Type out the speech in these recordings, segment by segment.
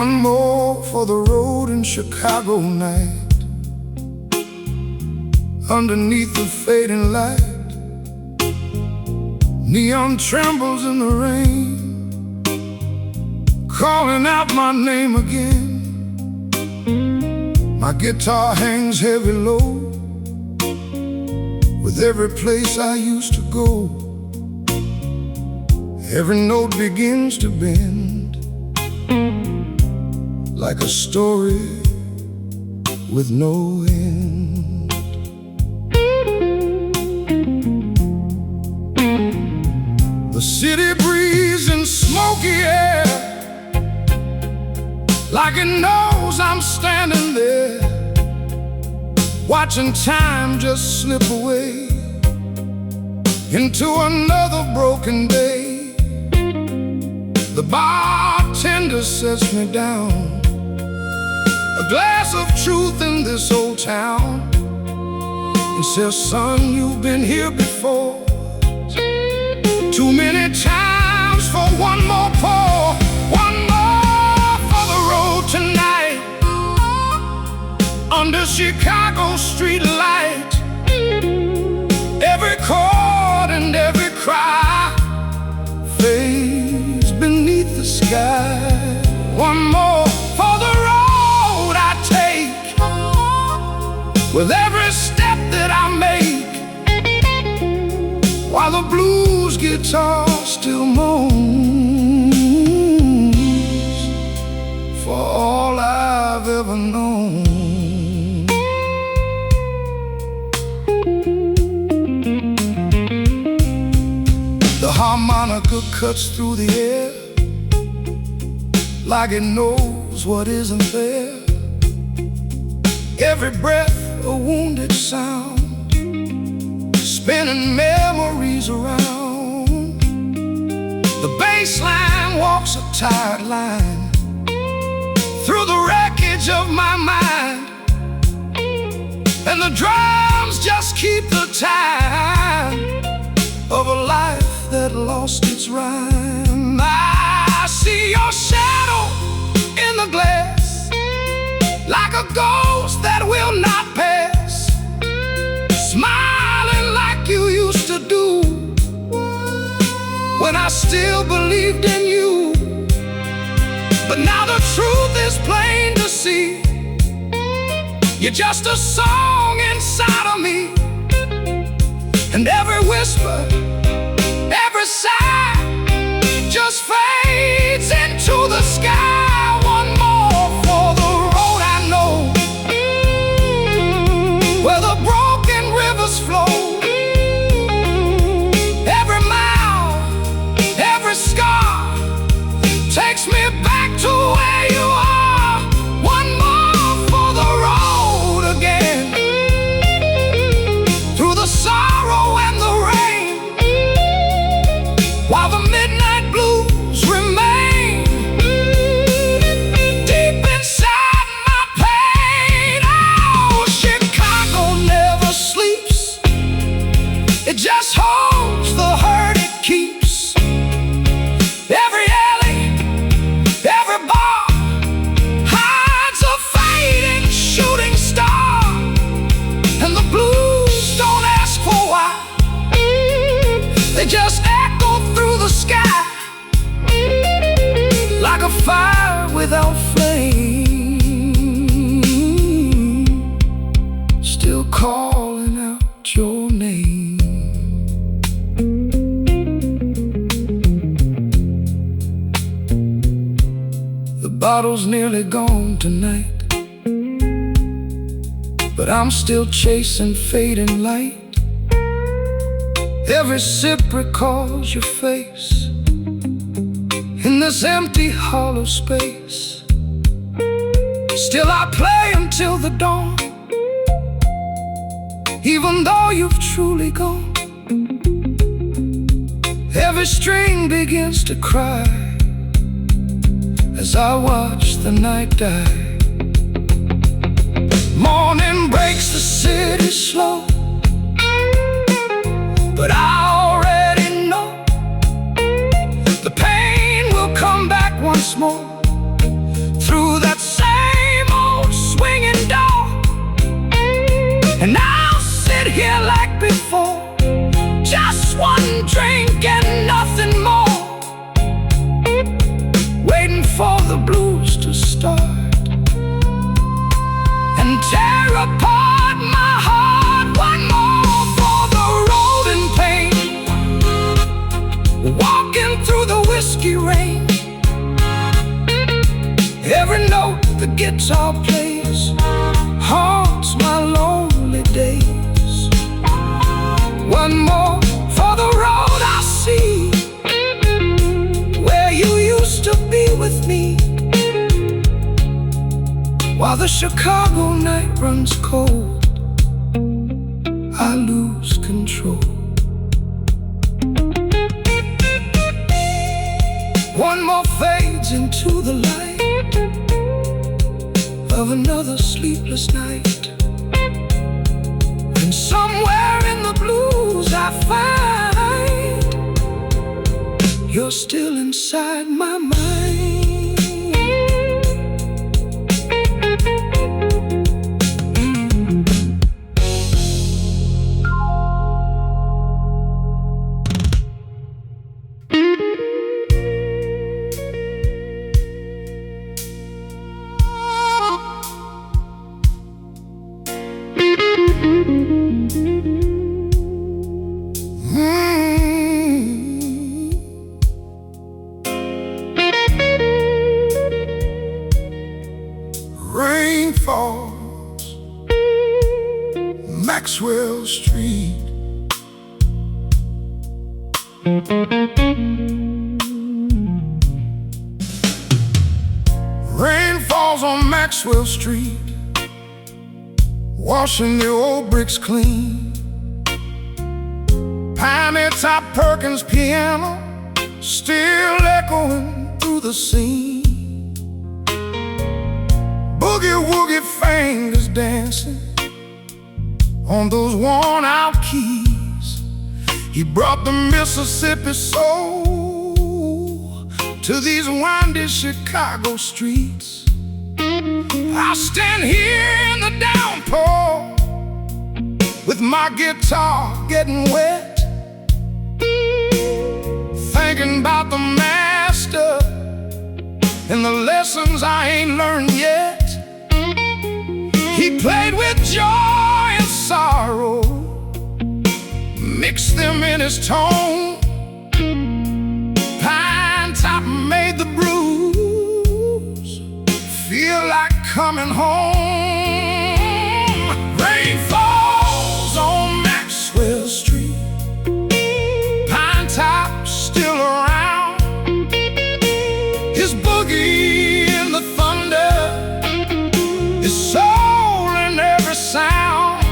One more for the road in Chicago night. Underneath the fading light, neon trembles in the rain, calling out my name again. My guitar hangs heavy low with every place I used to go. Every note begins to bend like a story with no end. The city breeze and smoky air, like it knows I'm standing there, watching time just slip away into another broken day. The bartender sets me down, a glass of truth in this old town, and says, son, you've been here before, too many times for one more pour. One more for the road tonight, under Chicago street light. Every chord and every cry fades beneath the sky. One more for the road I take, with every step that I make, while the blues guitar still moans for all I've ever known. The harmonica cuts through the air like it knows what isn't there. Every breath a wounded sound, spinning memories around. The bass line walks a tired line through the wreckage of my mind, and the drums just keep the time of a life that lost its rhyme. I see your shadow in the glass, like a ghost that will not pass, smiling like you used to do when I still believed in you. But now the truth is plain to see, you're just a song inside of me, and every whisper, every sigh just fades into the sky. One more for the road I know, where the broken rivers flow. Every mile, every scar takes me back to where you are. One more for the road again, through the sorrow and the rain, while the midnight blues remain deep inside my pain. Oh, Chicago never sleeps, it just holds the hurt it keeps. Every alley, every bar hides a fading shooting star, and the blues don't ask for why, they just echo through the sky like a fire without flame, still calling out your name. The bottle's nearly gone tonight, but I'm still chasing fading light. Every sip recalls your face in this empty hollow space. Still I play until the dawn, even though you've truly gone. Every string begins to cry as I watch the night die. Morning breaks the city slow, but I already know the pain will come back once more, through start and tear apart my heart. One more for the rolling pain, walking through the whiskey rain. Every note the guitar plays haunts my lonely days. One more for the road I see, where you used to be with me, while the Chicago night runs cold. I lose control. One more fades into the light of another sleepless night, and somewhere in the blues I find you're still inside my mind. Rain falls, Maxwell Street. Rain falls on Maxwell Street, washing the old bricks clean. Piney Top Perkins' piano still echoing through the scene. Boogie-woogie fingers dancing on those worn-out keys. He brought the Mississippi soul to these windy Chicago streets. I stand here in the downpour with my guitar getting wet, thinking about the master and the lessons I ain't learned yet. He played with joy and sorrow, mixed them in his tone. Pine Top made the blues feel like coming home. Rain falls on Maxwell Street, Pine Top still around. His boogie in the thunder, his soul in every sound.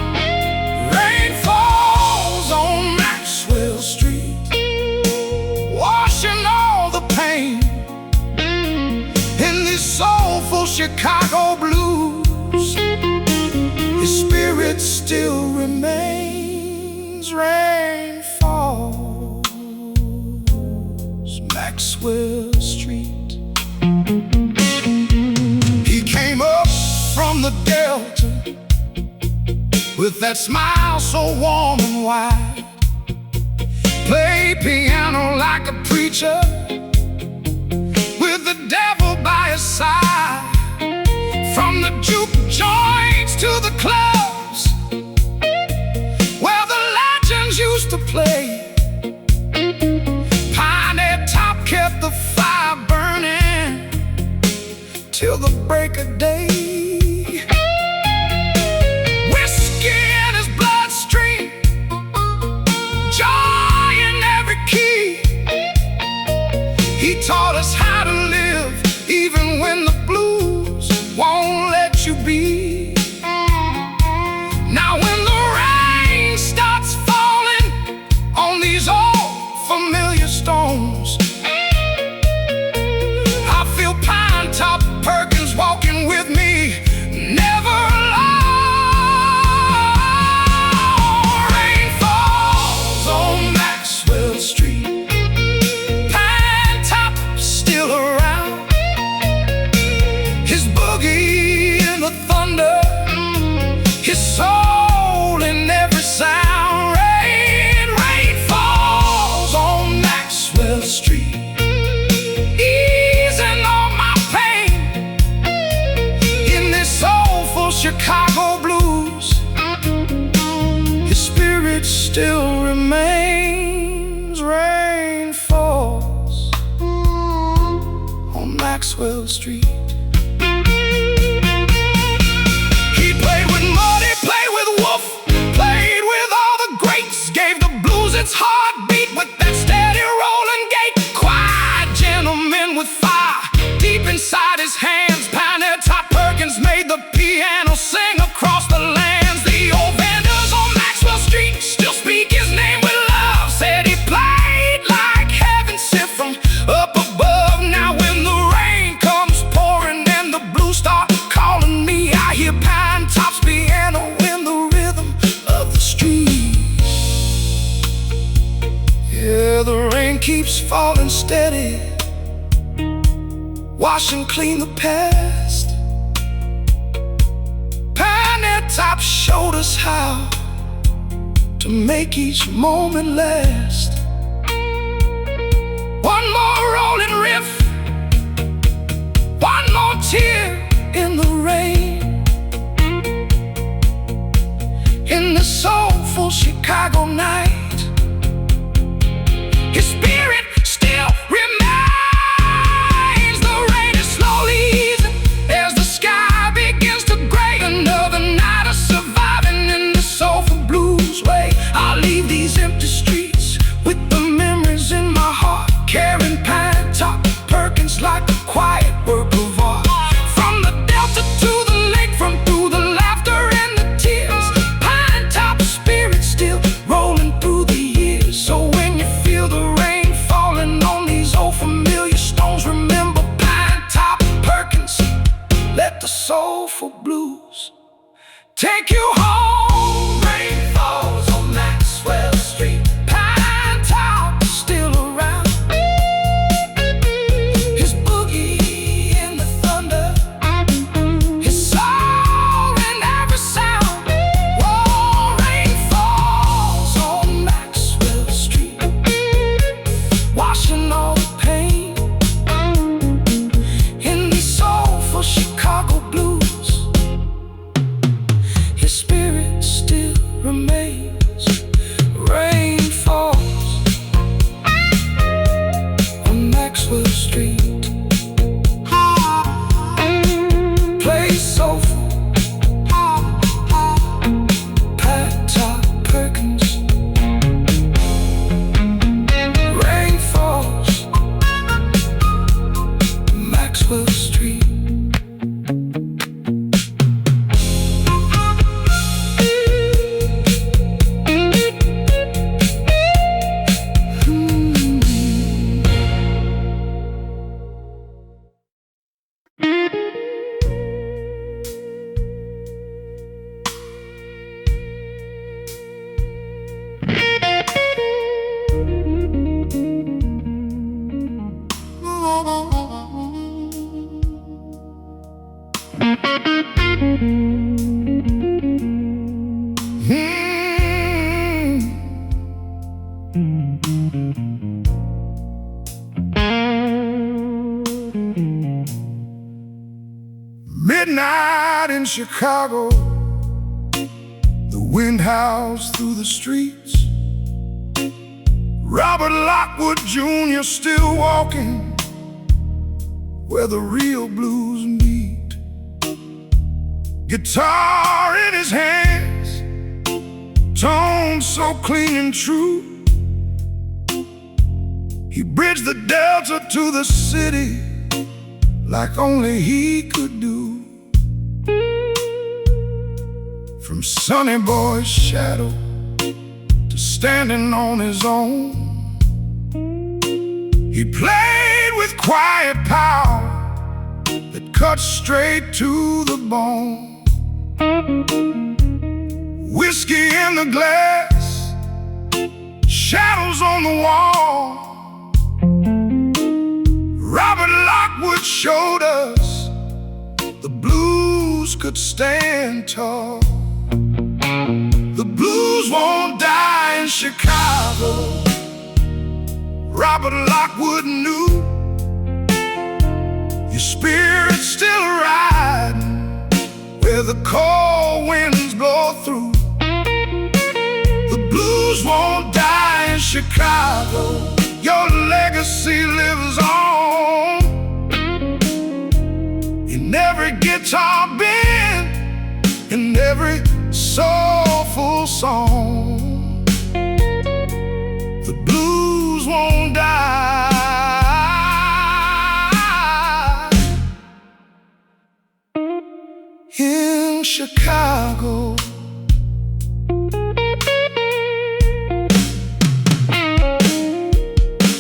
Rain falls on Maxwell Street, washing all the pain in these soulful Chicago blues. His spirit still remains. Rain falls, Maxwell Street. He came up from the Delta with that smile so warm and wide, played piano like a preacher with the devil by his side. From the juke joints to the clubs where the legends used to play, Piney Top kept the fire burning till the break of day. Whiskey in his bloodstream, joy in every key. He taught us how to live even when the blues won't let you be. Now when the rain starts falling on these old familiar stones, I feel Pine Top Perkins walking with me, never alone. Rain falls on Maxwell Street, Pine Top still around. Chicago blues, his spirit still remains. Rain falls on Maxwell Street. He played with Muddy, played with Wolf, played with all the greats, gave the blues its heartbeat with that steady rolling gait. Quiet gentleman with fire deep inside his hands. Pioneer Top Perkins made the piano sing across the lands. The old vendors on Maxwell Street still speak his name with love. Said he played like heaven sent from up above. Now when the rain comes pouring and the blues start calling me, I hear Pine Top's piano in the rhythm of the street. Yeah, the rain keeps falling steady, washing clean the past. Pioneer Top showed us how to make each moment last. One more rolling riff, one more tear in the rain. In the soulful Chicago night, his spirit still remains. The rain is slowly easing as the sky begins to gray. Another night of surviving in the soulful blues way. I'll leave these empty streets with the memories in my heart, carrying Pine Top Perkins like a quiet work of art. From the Delta to the lake, from through the laughter and the tears, Pine Top spirit still rolling through the years. So when you feel the rain falling on these old familiar stones, remember Pine Top Perkins. Let the soulful blues take you home. Rain falls on Maxwell Street. Pine Top still around. His boogie in the thunder, his soul in every sound. Oh, rain falls on Maxwell Street, washing all the pain in these soulful Chicago blues. His spirit still remains. Rain falls on Maxwell Street. Play soulful, Pat Top Perkins. Rain falls on Maxwell Street. Midnight in Chicago, the wind howls through the streets. Robert Lockwood Jr. still walking where the real blues meet. Guitar in his hands, tone so clean and true. He bridged the Delta to the city like only he could do. From Sonny Boy's shadow to standing on his own, he played with quiet power that cut straight to the bone. Whiskey in the glass, shadows on the wall. Robert Lockwood showed us the blues could stand tall. The blues won't die in Chicago. Robert Lockwood knew your spirit's still riding where the cold winds blow through. The blues won't die in Chicago. Your legacy lives on in every guitar bend, in every soulful song. The blues won't die in Chicago.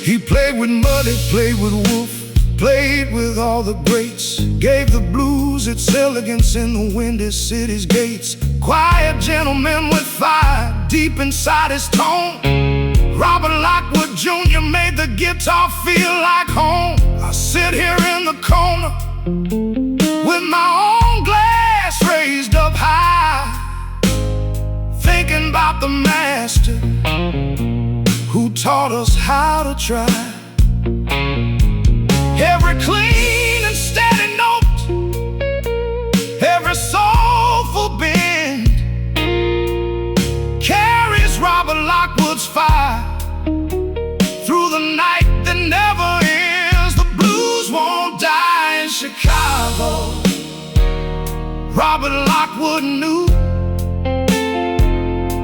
He played with Muddy, played with Wolf, played with all the greats, gave the blues its elegance in the windy city's gates. Quiet gentleman with fire deep inside his tone. Robert Lockwood Jr. made the guitar feel like home. I sit here in the corner with my own glass raised up high, thinking about the master who taught us how to try. Every clean and steady note, every soulful bend carries Robert Lockwood's fire through the night that never ends. The blues won't die in Chicago. Robert Lockwood knew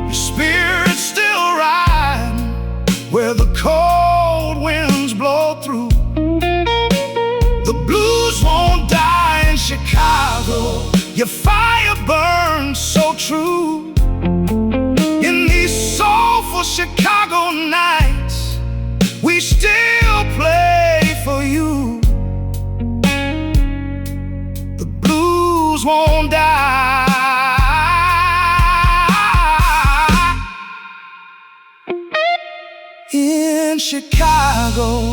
your spirit's still riding where the cold winds blow through. The blues won't die in Chicago. Your fire burns so true. In these soulful Chicago nights, we still play for you. The blues won't die in Chicago.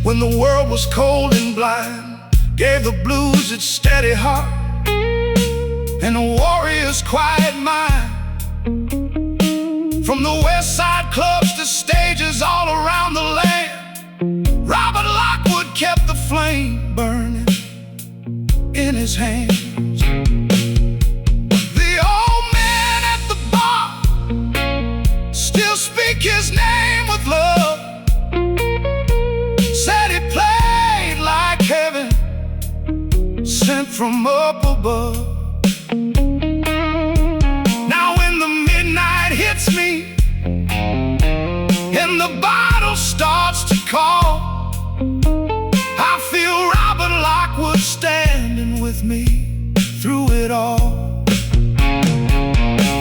When the world was cold and blind, gave the blues its steady heart and a warrior's quiet mind. From the west side clubs to stages all around the land, Robert Lockwood kept the flame burning in his hands. The old man at the bar still speak his name with love. Said he played like heaven sent from up above. Now when the midnight hits me and the bottle starts to call, I feel Robert Lockwood standing with me through it all.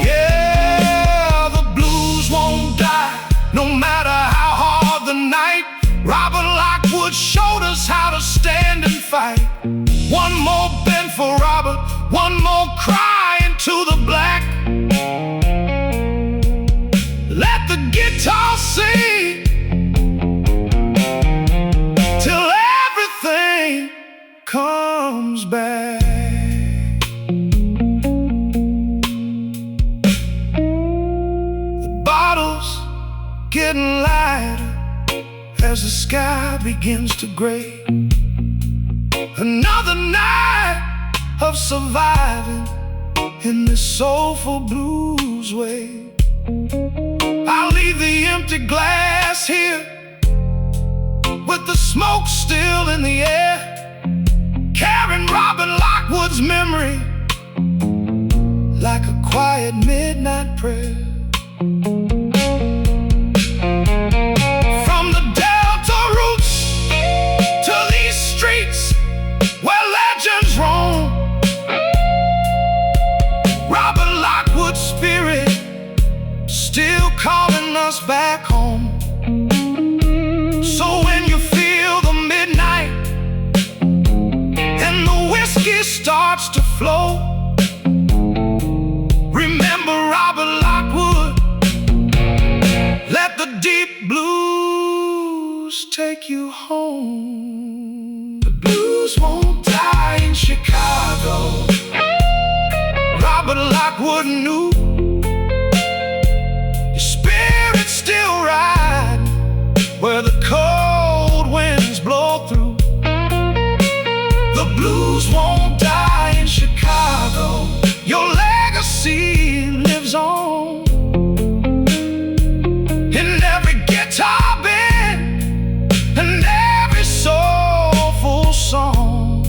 Yeah, the blues won't die no matter how hard the night. Robert Lockwood showed us how to stand and fight. One more bend for Robert, one more cry into the black. Let the guitar sing till everything comes back. The bottle's getting lighter as the sky begins to gray. Another night of surviving in this soulful blues way. I'll leave the empty glass here with the smoke still in the air, carrying Robert Lockwood's memory like a quiet midnight prayer. Still calling us back home. So when you feel the midnight and the whiskey starts to flow, remember Robert Lockwood. Let the Rockwood knew your spirit's still riding where the cold winds blow through. The blues won't die in Chicago. Your legacy lives on in every guitar band and every soulful song.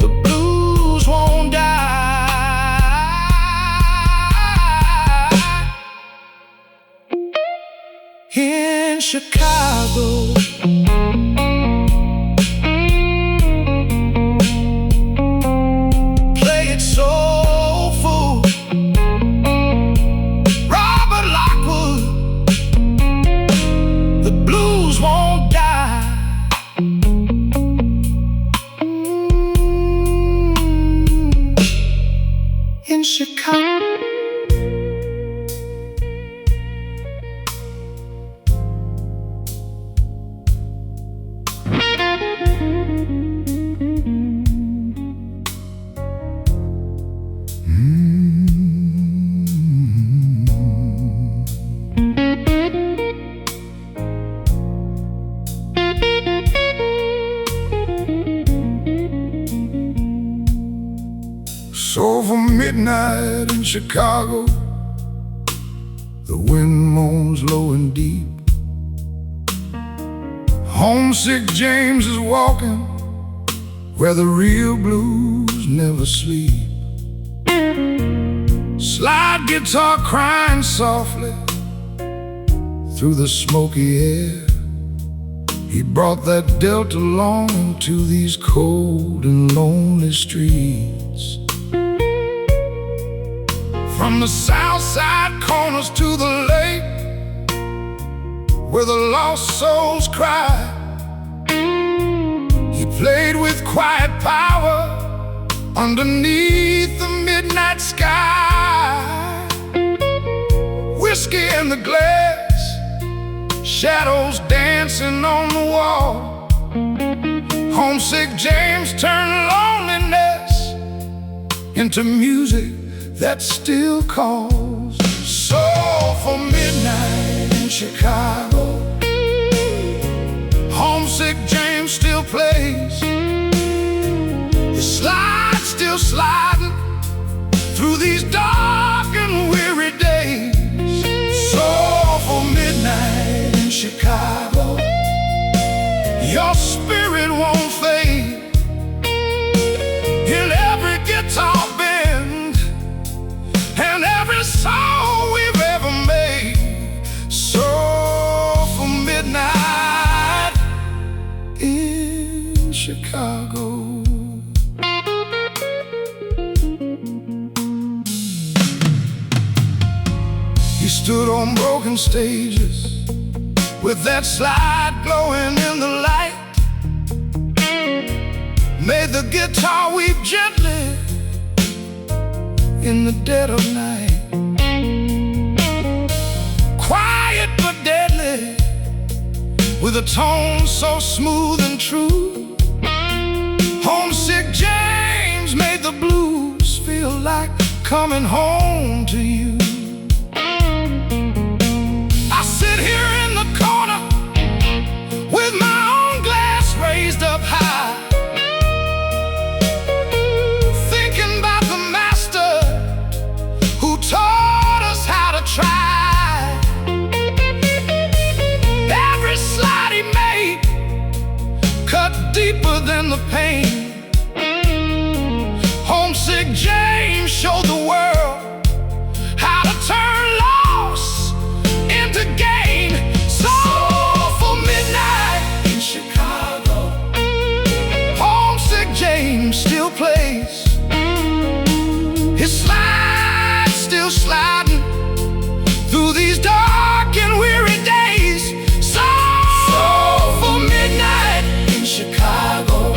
The blues won't die in Chicago. In Chicago. Soulful midnight in Chicago, the wind moans low and deep. Homesick James is walking where the real blues never sleep. Slide guitar crying softly through the smoky air. He brought that Delta longing to these cold and lonely streets. From the south side corners to the lake where the lost souls cry, he played with quiet power underneath the midnight sky. Whiskey in the glass, shadows dancing on the wall. Homesick James turned loneliness into music that still calls. Soulful midnight in Chicago. Homesick James still plays. The slide still sliding through these dark and weary days. Soulful midnight in Chicago. Your spirit won't fade in every guitar bend and every song we've ever made. Soulful midnight in Chicago. He stood on broken stages with that slide glowing in the light. Made the guitar weep gently in the dead of night. Quiet but deadly, with a tone so smooth and true. Homesick James made the blues feel like coming home to you. I sit here in the corner with my own glass raised up high, thinking about the master who taught us how to try. Every slide he made cut deeper than the pain. Homesick James showed the world how to turn loss into gain. Soulful midnight in Chicago. Homesick James still plays. His slide still sliding through these dark and weary days. Soulful midnight in Chicago.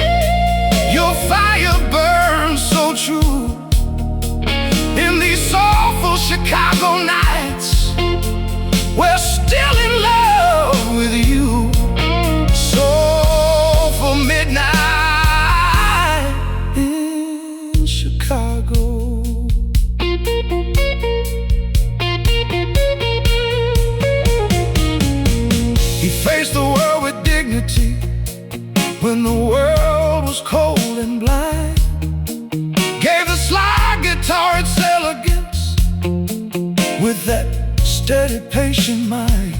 Your fire burns so true. guitar, its elegance, with that steady, patient mind.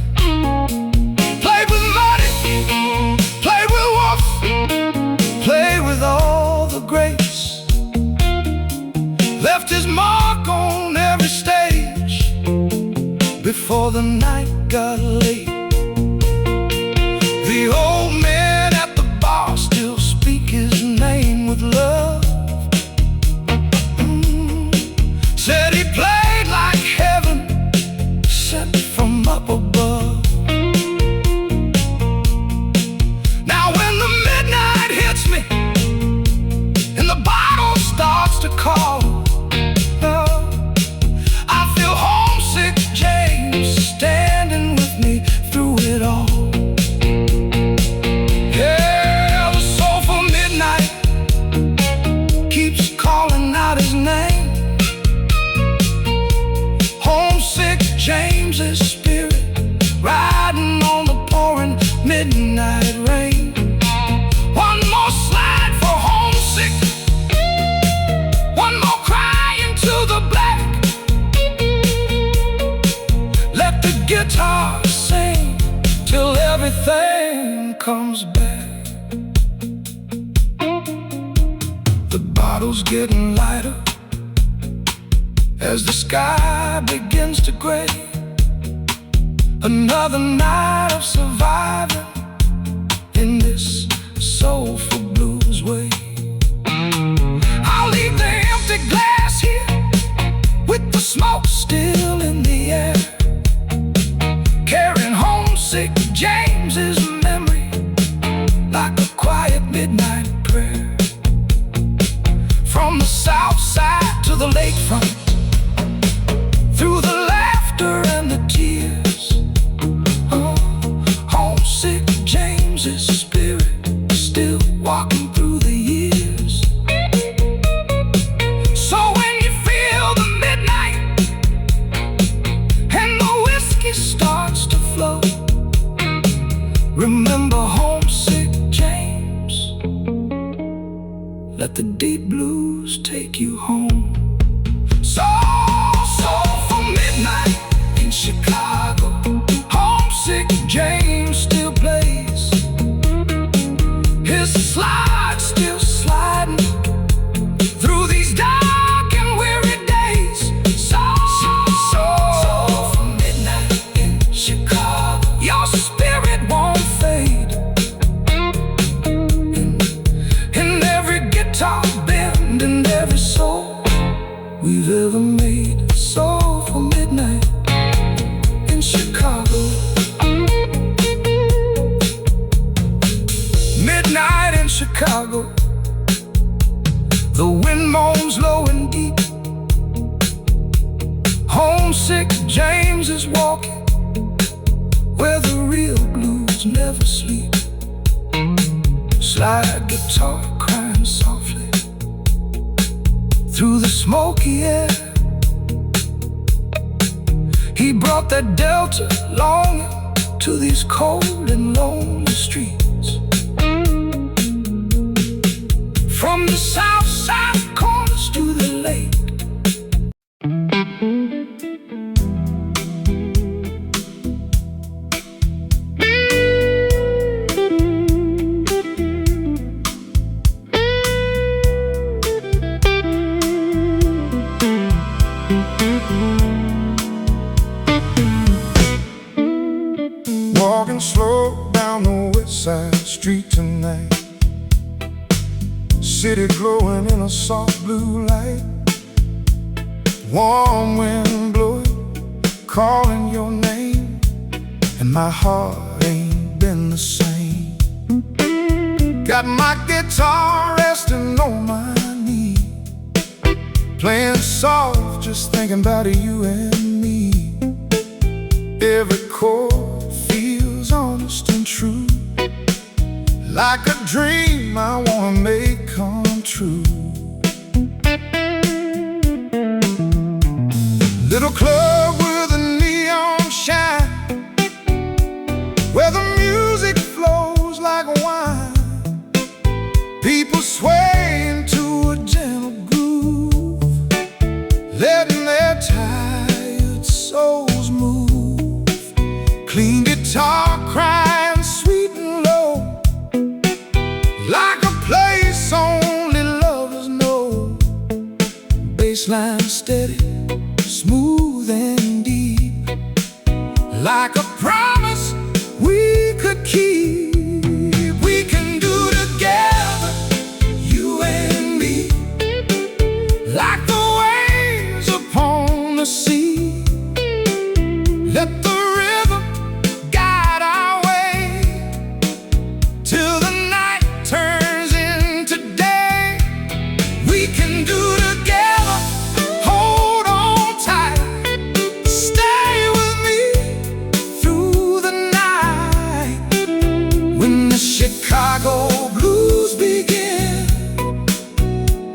Played with Marty, played with Wolf, played with all the greats. Left his mark on every stage before the night got late. The old men at the bar still speak his name with love. Said he played like heaven sent from up above. Now when the midnight hits me and the bottle starts to call, I feel homesick James standing with me through it all. Yeah, the soulful midnight keeps calling out his name. Homesick James's spirit riding on the pouring midnight rain. One more slide for homesick, one more cry into the black. Let the guitar sing till everything comes back. The bottle's getting lighter as the sky begins to gray. Another night of surviving in this soulful blues way. I'll leave the empty glass here with the smoke still in the air, carrying homesick James's memory like a quiet midnight prayer. From the south side to the lakefront, through the laughter and the tears, homesick James's spirit still walking through the years. So when you feel the midnight and the whiskey starts to flow, remember homesick James. Let the deep blues take you home. Soulful midnight in Chicago, homesick James still plays. His slide still sliding through these dark and weary days. Soulful midnight in Chicago, your spirit won't fade. In every guitar bend and every soul we've ever made. Soulful midnight in Chicago. Midnight in Chicago, the wind moans low and deep. Homesick James is walking where the real blues never sleep. Slide guitar crying softly through the smoky air. He brought that Delta longing to these cold and lonely streets. From the south side corners to the lake, walking slow down the west side street tonight. City glowing in a soft blue light. Warm wind blowing, calling your name, and my heart ain't been the same. Got my guitar resting on my knee, playing soft, just thinking about you and me. Every chord feels honest and true, like a dream I wanna make come true. Little club with a neon shine, where the music flows like wine. People swaying to a gentle groove, letting their tired souls move. Clean guitar crying sweet and low, like a place only lovers know. Bassline steady, smooth and deep, like a promise we could keep. We can do together, you and me, like the waves upon the sea. Let the rhythm guide our way till the night turns into day. We can do together, hold on tight, stay with me through the night. When the Chicago blues begin,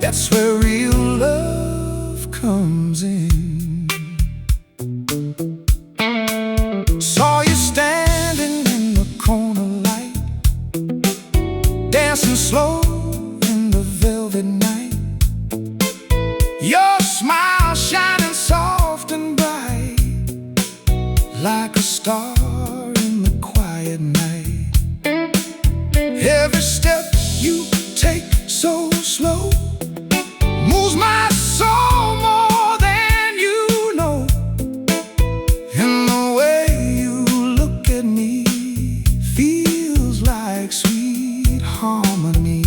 that's where real love comes in. Saw you standing in the corner light, dancing slow in the velvet night. Your smile shining soft and bright, like a star in the quiet night. Every step you take so slow moves my soul more than you know. And the way you look at me feels like sweet harmony.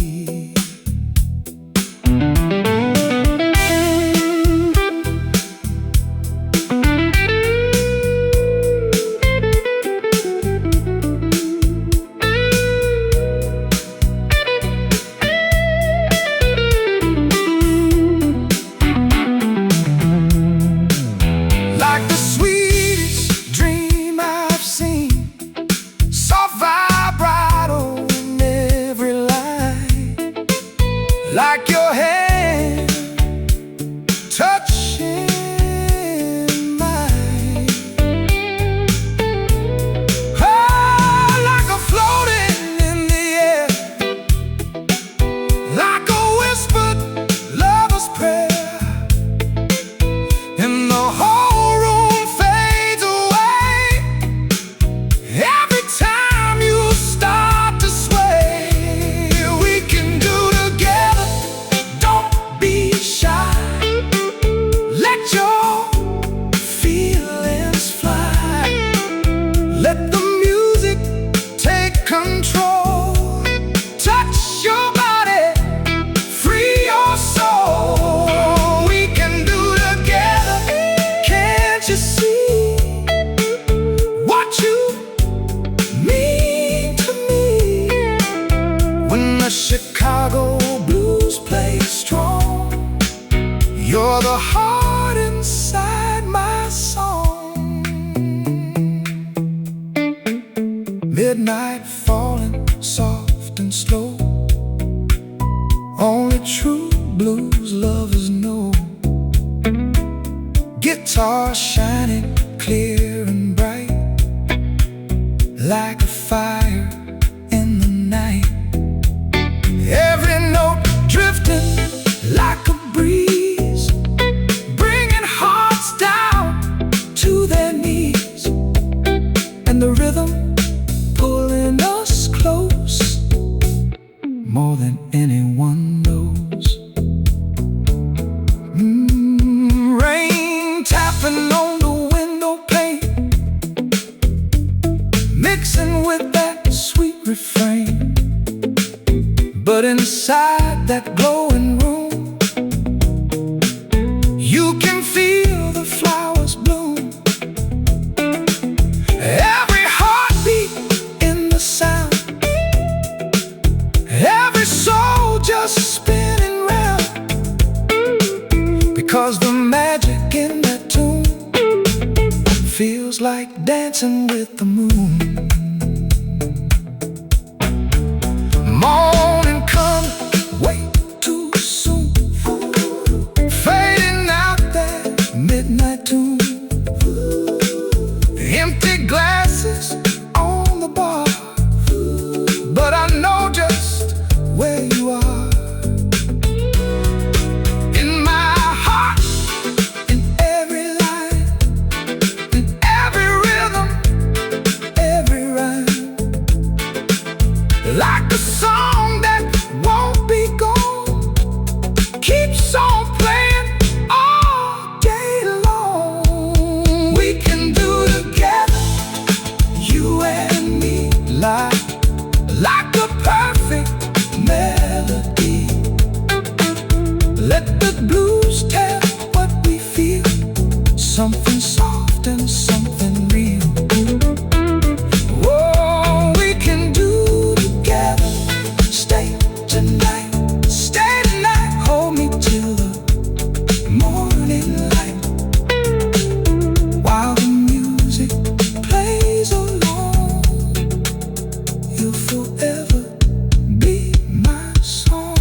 Like the sweetest dream I've seen, soft vibrato in every line, like your hand touching mine. Oh, like a floating in the air, like a whispered lover's prayer. And the whole room fades away every time you start to sway. We can do together, don't be shy. Let your feelings fly. Let the music take control. Touch your body, free your soul. We can do together, can't you see what you mean to me? When the Chicago blues play strong, you're the heart inside my song. Midnight falling soft and slow, only true blues lovers know. Guitar shining clear and bright, like a fire in the night. Every note drifting like a breeze, bringing hearts down to their knees. And the rhythm pulling us close, more than anyone knows. Rain tapping on the window pane, mixing with that sweet refrain. But inside that glowing room, you can feel the flowers bloom. Every heartbeat in the sound, every soul just spinning round, because the magic in that tune feels like dancing with the moon. Morning come way too soon, fading out that midnight tune. Empty glasses on the bar, but I know just where you are. In my heart, something soft and something real. Oh, we can do together. Stay tonight, hold me till the morning light. While the music plays along, you'll forever be my song.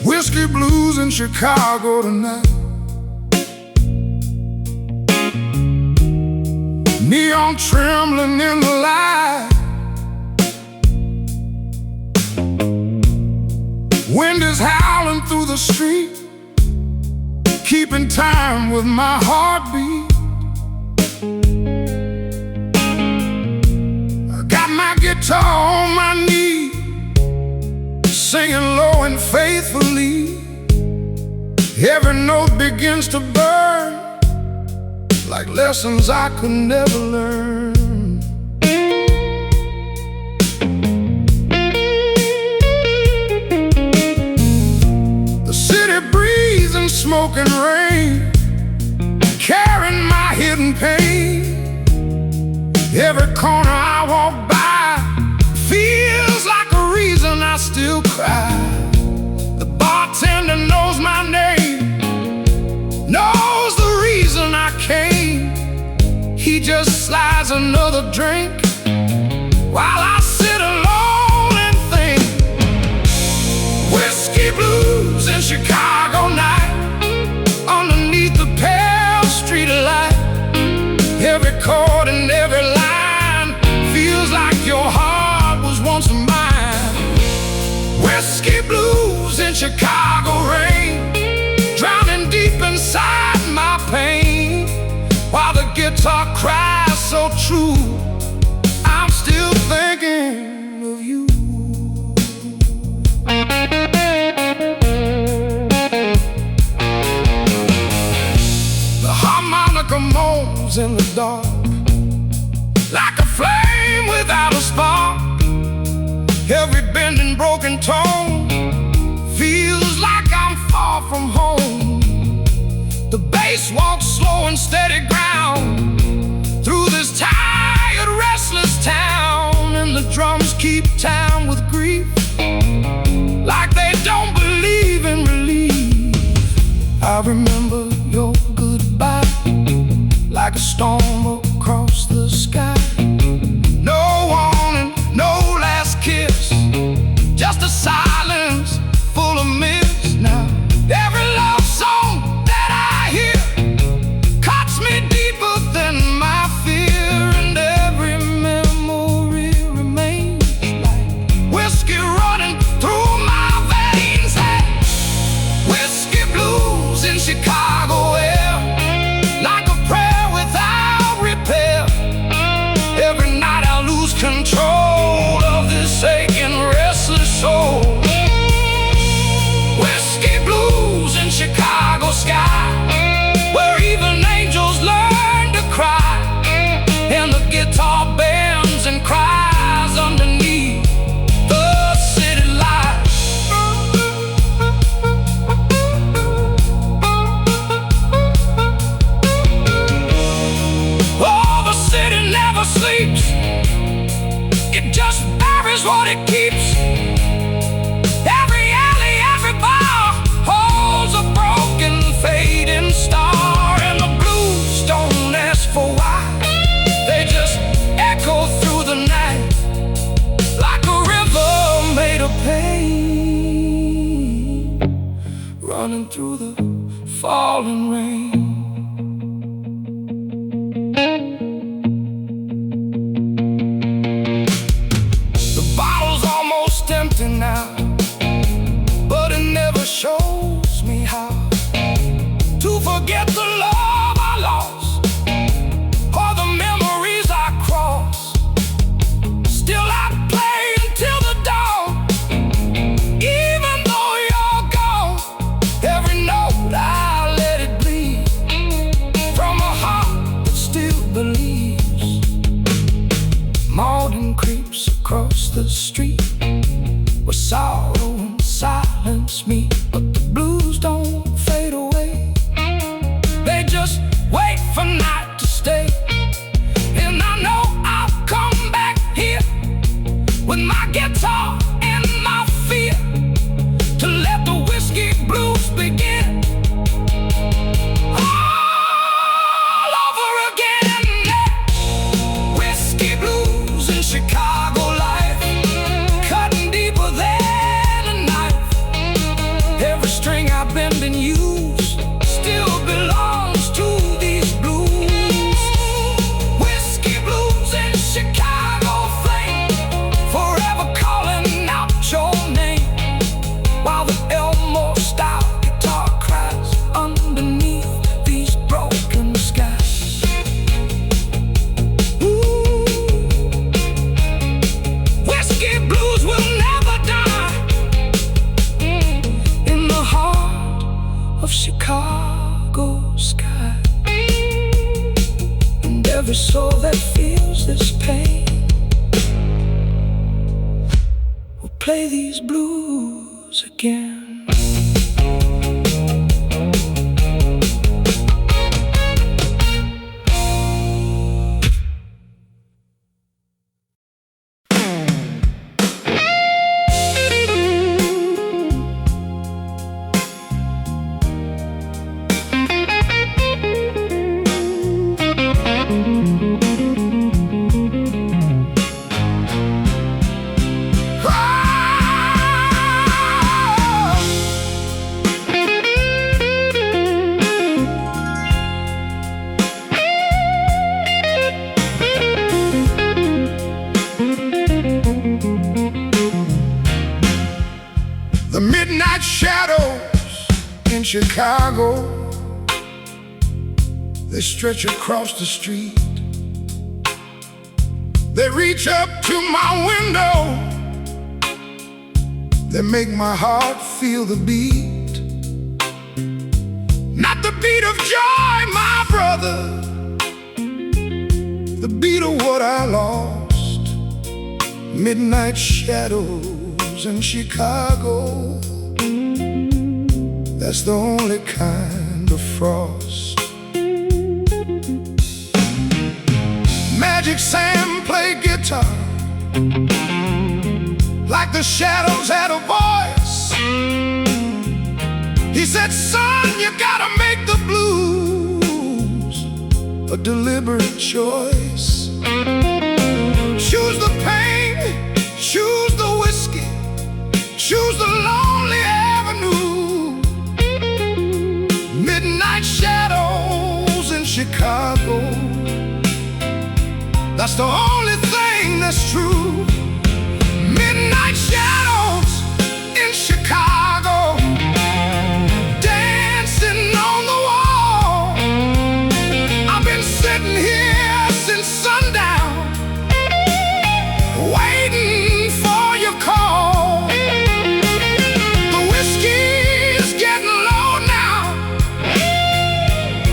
Whiskey blues in Chicago tonight. Neon trembling in the light. Wind is howling through the street, keeping time with my heartbeat. I got my guitar on my knee, singing low and faithfully. Every note begins to burn like lessons I could never learn. The city breathes in smoke and rain, carrying my hidden pain. Every corner I walk by feels like a reason I still cry. The bartender knows my name, knows the reason I came. He just slides another drink while I sit alone and think. Whiskey blues in Chicago night, underneath the pale street light. Every chord and every line feels like your heart was once mine. Whiskey blues in Chicago rain, drowning deep inside my pain. While the guitar cries so true, I'm still thinking of you. The harmonica moans in the dark, like a flame without a spark. Every bending broken tone feels like I'm far from home. The bass walks slow and steady ground through this tired, restless town, and the drums keep time with grief, like they don't believe in relief. I remember your goodbye like a storm across the sky. No warning, no last kiss, just a silence full of mist. Now every love song that I hear cuts me deeper than my fear, and every memory remains like whiskey running through my veins. Hey, whiskey blues in Chicago air, like a prayer without repair. Every night I lose control of this aching, restless soul. Whiskey blues in Chicago sky, where even angels learn to cry, and the guitar bends and cries underneath the city lights. Oh, the city never sleeps, it just buries what it keeps. Every alley, every bar holds a broken, fading star, and the blues don't ask for why, they just echo through the night like a river made of pain, running through the falling rain. across the street where sorrow and silence meet. But the blues don't fade away, they just wait for night to stay. And I know I'll come back here with my guitar and my fear to let the whiskey blues begin. All over again. Whiskey blues in Chicago life, cutting deeper than a knife. Every string I bend and use still belongs to these blues. Whiskey blues in Chicago flame, forever calling out your name, while the Elmore style guitar cries underneath these broken skies. Ooh, whiskey blues will never die in the heart of Chicago sky. And every soul that feels this pain will play these blues again. The midnight shadows in Chicago, they stretch across the street. They reach up to my window, they make my heart feel the beat. Not the beat of joy, my brother, the beat of what I lost. Midnight shadows in Chicago, that's the only kind of frost. Magic Sam played guitar like the shadows had a voice. He said, son, you gotta make the blues a deliberate choice. Choose the pain, choose the whiskey, choose the lonely avenue. Midnight shadows in Chicago, that's the only thing that's true. Midnight shadows in Chicago, dancing on the wall. I've been sitting here since sundown, waiting for your call. The whiskey's getting low now,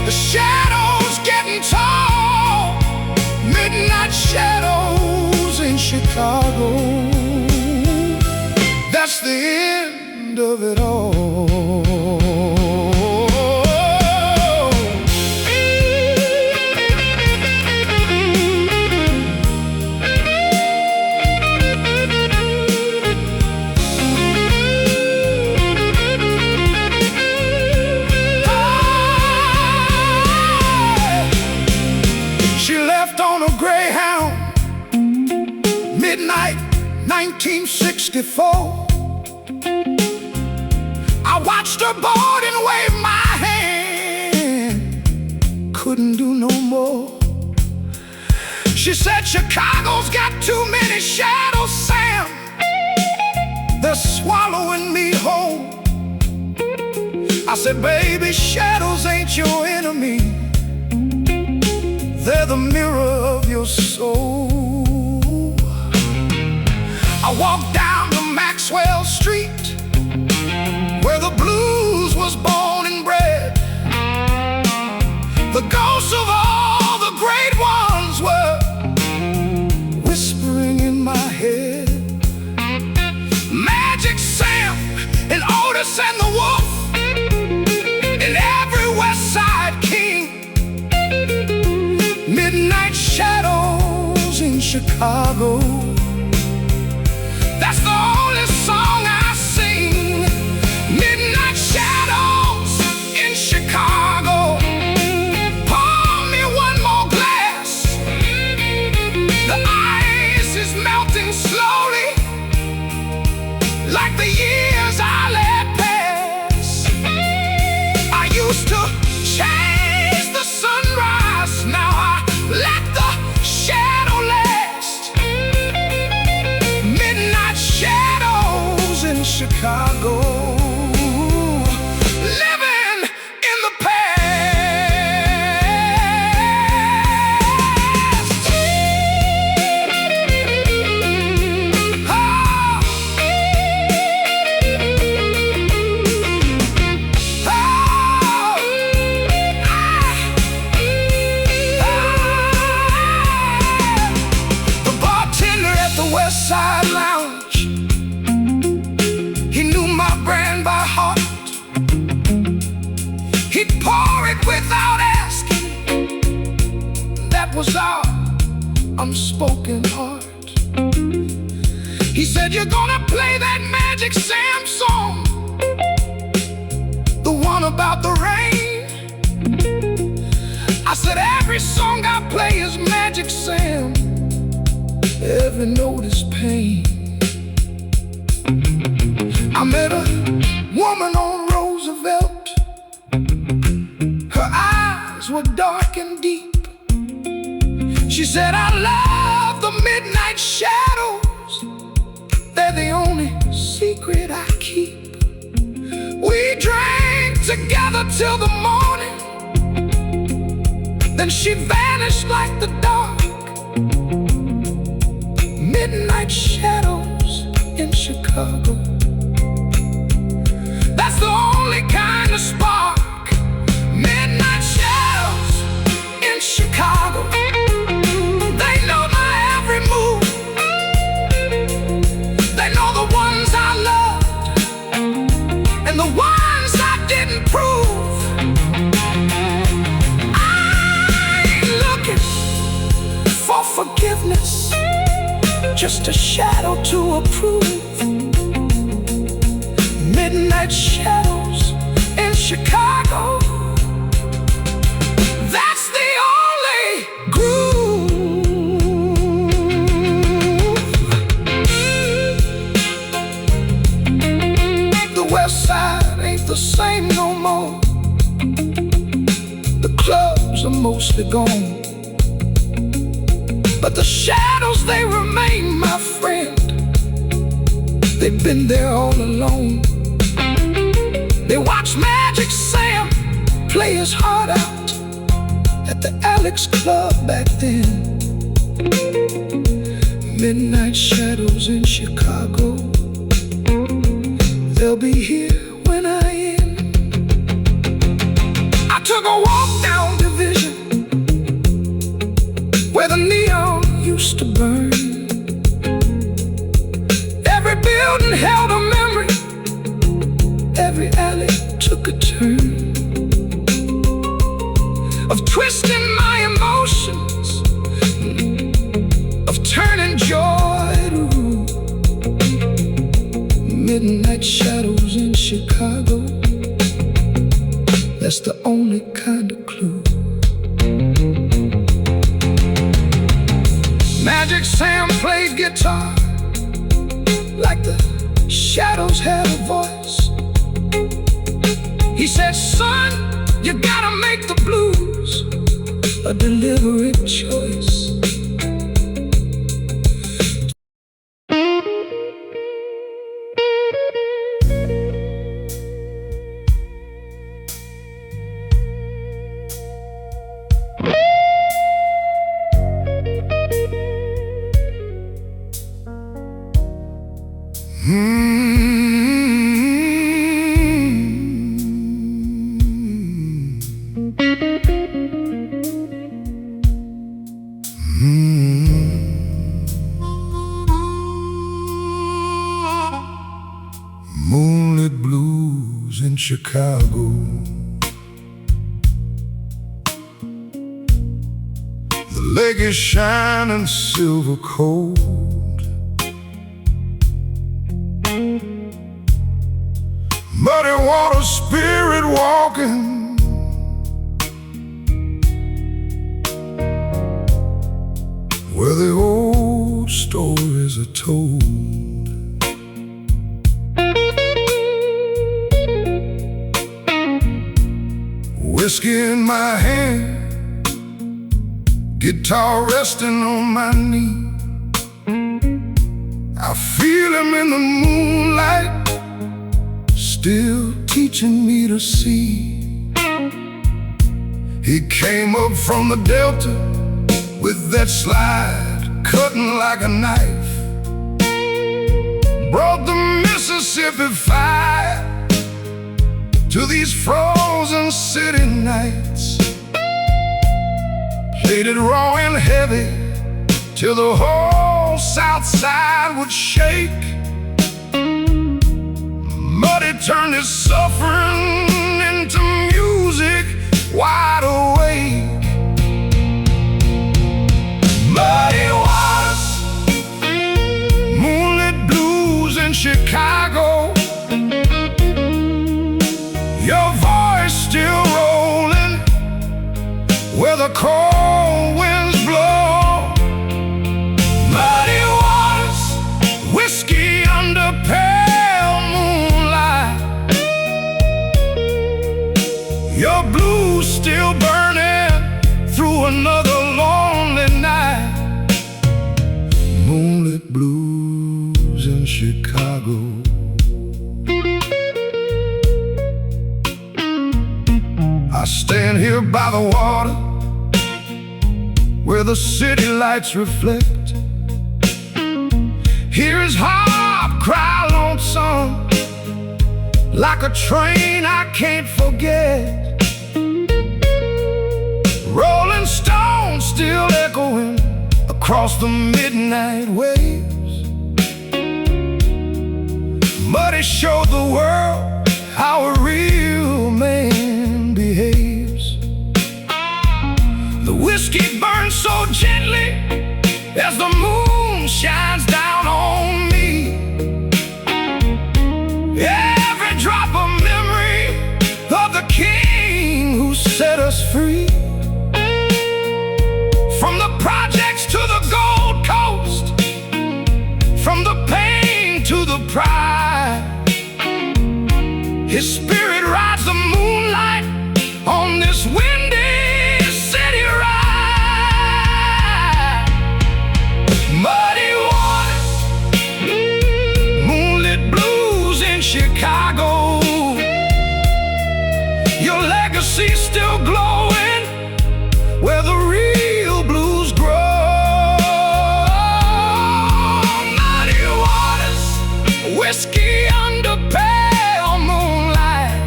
the shadows getting tall. Midnight shadows in Chicago, that's the end of it all. She left on a Greyhound, midnight 1964. I watched her board and waved my hand, couldn't do no more. She said, Chicago's got too many shadows, Sam, they're swallowing me whole. I said, baby, shadows ain't your enemy, they're the mirror of your soul. I walked down to Maxwell Street, where the blues was born and bred. The ghosts of all the great ones were whispering in my head. Chicago. That's the only song I sing. Midnight shadows in Chicago. Pour me one more glass. The ice is melting slowly, like the years I let pass. I used to chase the sunrise, now I let the shadow last. Midnight shadows in Chicago, living in the past. Oh. The bartender at the West Side Lounge, he knew my brand by heart. He'd pour it without asking. That was our unspoken art. He said, "You're gonna play that Magic Sam song, the one about the rain." I said, "Every song I play is Magic Sam, every note is pain." I met a woman on Roosevelt. Her eyes were dark and deep. She said, "I love the midnight shadows, they're the only secret I keep." We drank together till the morning, then she vanished like the dark. Midnight shadows in Chicago, that's the only kind of spark. Midnight shadows in Chicago, they know my every move. They know the ones I loved and the ones I didn't prove. I ain't looking for forgiveness, just a shadow to approve. Midnight shadows in Chicago, that's the only groove. The West Side ain't the same no more. The clubs are mostly gone, but the shadows, they remain, my friend. They've been there all along. They watched Magic Sam play his heart out at the Alex Club back then. Midnight shadows in Chicago, they'll be here when I end. I took a walk down Division, where the neon used to burn. Every building held a memory, every alley took a turn of twisting my emotions, of turning joy to ruin. Midnight shadows in Chicago, that's the only kind of clue. Magic Sam played guitar like the shadows had a voice. He said, "Son, you gotta make the blues a deliberate choice." Moonlit blues in Chicago. The lake is shining silver cold. Muddy water spirit walking, where the old stories are told. Whiskey in my hand, guitar resting on my knee. I feel him in the moonlight, still teaching me to see. He came up from the Delta with that slide cutting like a knife, brought the Mississippi fire to these frozen city nights. Played it raw and heavy till the whole South Side would shake. Muddy turned his suffering into music, wide awake. Muddy waters, moonlit blues in Chicago. Your voice still rolling where the cold winds blow. Muddy waters, whiskey under pale moonlight. Your blues still burning through another lonely night. Moonlit blues in Chicago. I stand here by the water where the city lights reflect. Hear his harp cry lonesome like a train I can't forget. Rolling stones still echoing across the midnight waves. Muddy showed the world how a real man behaves. The whiskey burns so gently as the moon shines down on me. Every drop of memory of the king who set us free. From the projects to the Gold Coast, from the pain to the pride, his spirit rides the moonlight on this windy city ride. Muddy waters, moonlit blues in Chicago. Your legacy's still glowing where the real blues grow. Muddy waters, whiskey under pale moonlight.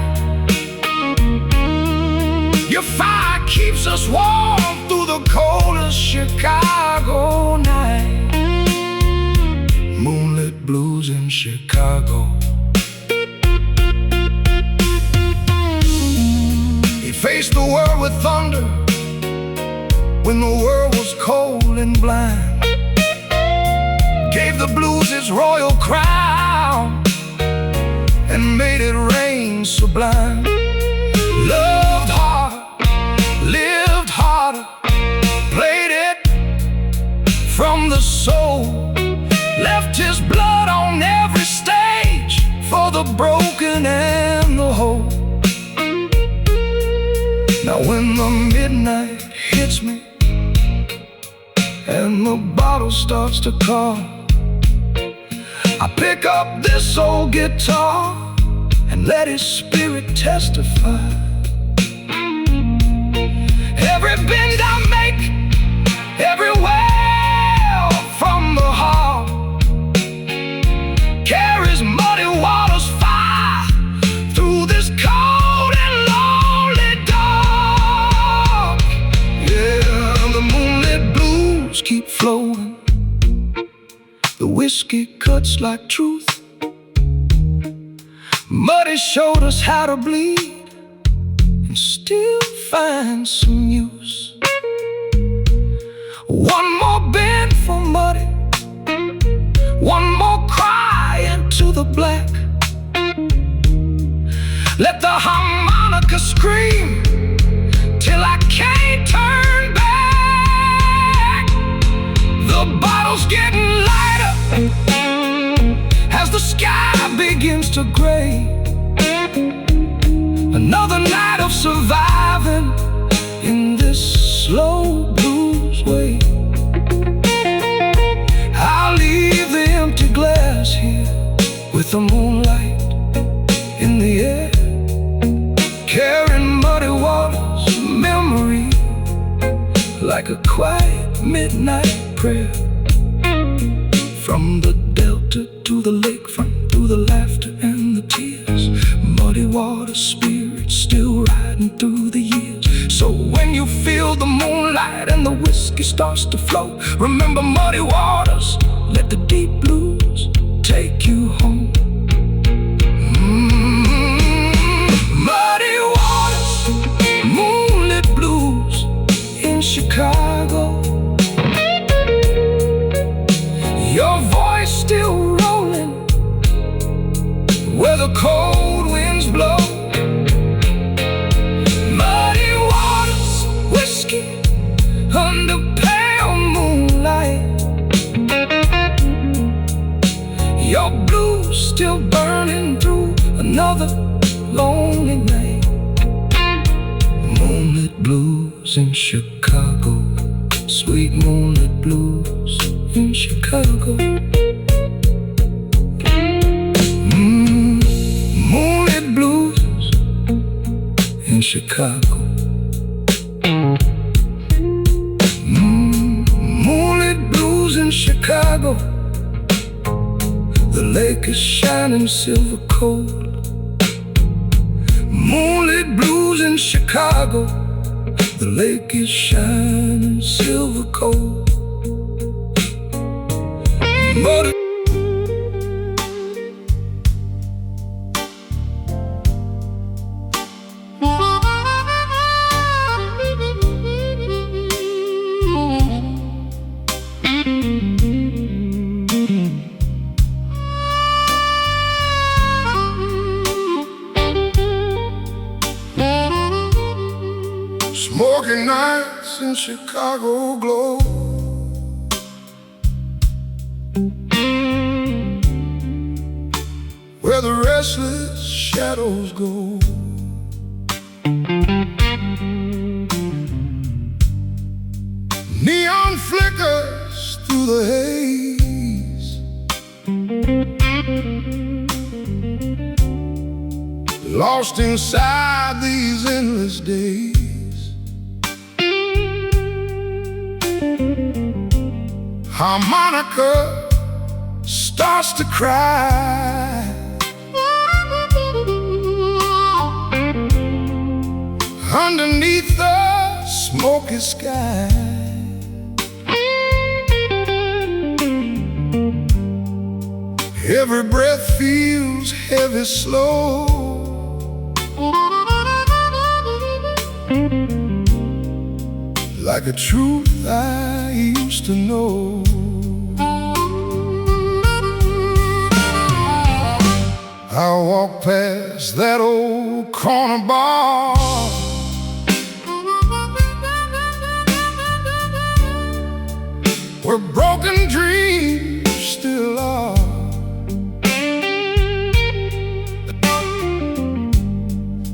Your fire keeps us warm through the coldest Chicago night. Moonlit blues in Chicago. He faced the world with thunder when the world was cold and blind. Gave the blues its royal crown and made it reign sublime. Loved hard, lived harder, played it from the soul. Left his blood on every stage for the broken and the whole. Now when the midnight hits me and the bottle starts to call, I pick up this old guitar and let his spirit testify. Every bend I make, every wail from the heart carries muddy waters fire through this cold and lonely dark. Yeah, the moonlit blues keep flowing. The whiskey cuts like truth. Muddy showed us how to bleed and still find some use. Let the harmonica scream till I can't turn back. The bottle's getting lighter as the sky begins to gray. Another night of surviving in this slow blues way. I'll leave the empty glass here with the moonlight in the air, carrying muddy waters, memory, like a quiet midnight prayer. From the delta to the lakefront, through the laughter and the tears, muddy water spirits still riding through the years. So when you feel the moonlight and the whiskey starts to flow, remember muddy waters, let the deep blues take you home. Muddy waters, moonlit blues in Chicago. Your voice still rolling where the cold winds blow. Muddy waters, whiskey under pale moonlight. Your blues still burning through another lonely night. Moonlit blues in Chicago, sweet moonlit blues in Chicago. Moonlit blues in Chicago. Moonlit blues in Chicago. The lake is shining silver cold. Moonlit blues in Chicago. The lake is shining silver cold. But smoky nights in Chicago glow. Where the restless shadows go. Neon flickers through the haze. Lost inside these endless days. Harmonica starts to cry. Underneath the smoky sky. Every breath feels heavy, slow. Like a truth I used to know. I walk past that old corner bar, where broken dreams still are.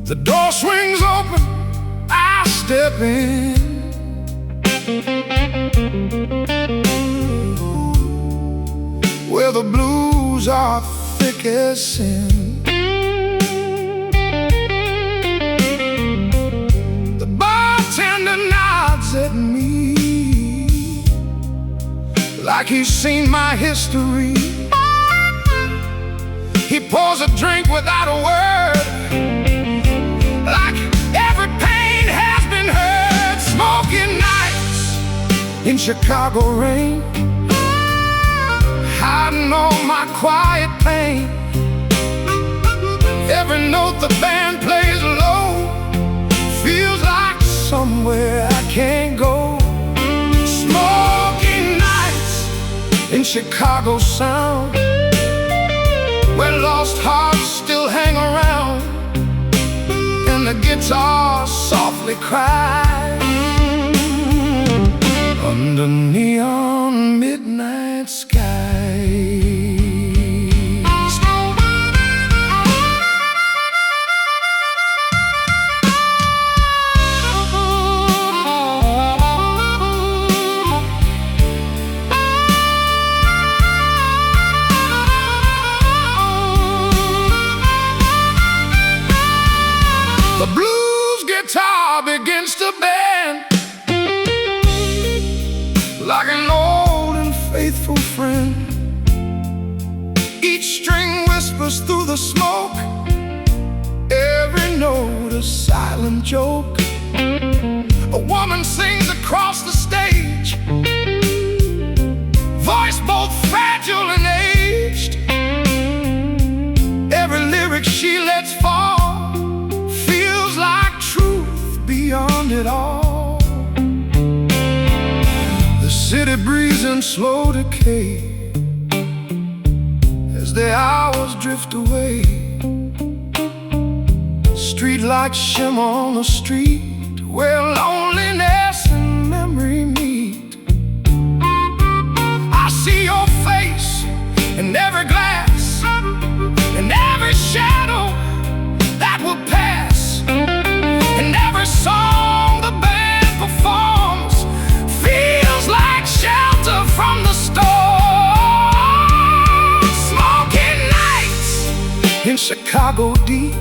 The door swings open, I step in. Where the blues are thick as sin. The bartender nods at me like he's seen my history. He pours a drink without a word, like every pain has been heard. Smoky nights in Chicago rain, hiding all my quiet pain. Every note the band plays low feels like somewhere I can't go. Smoky nights in Chicago sound, where lost hearts still hang around. the guitar softly cries under neon midnight skies. The blues guitar begins to bend like an old and faithful friend. Each string whispers through the smoke, every note a silent joke. A woman sings across the stage, voice both fragile and aged. Every lyric she lets fall like truth beyond it all. The city breathes in slow decay as the hours drift away. Street lights shimmer on the street where loneliness and memory meet. I see your face in every glass, in every shadow that will pass. And every song the band performs feels like shelter from the storm. Smoky nights in Chicago deep,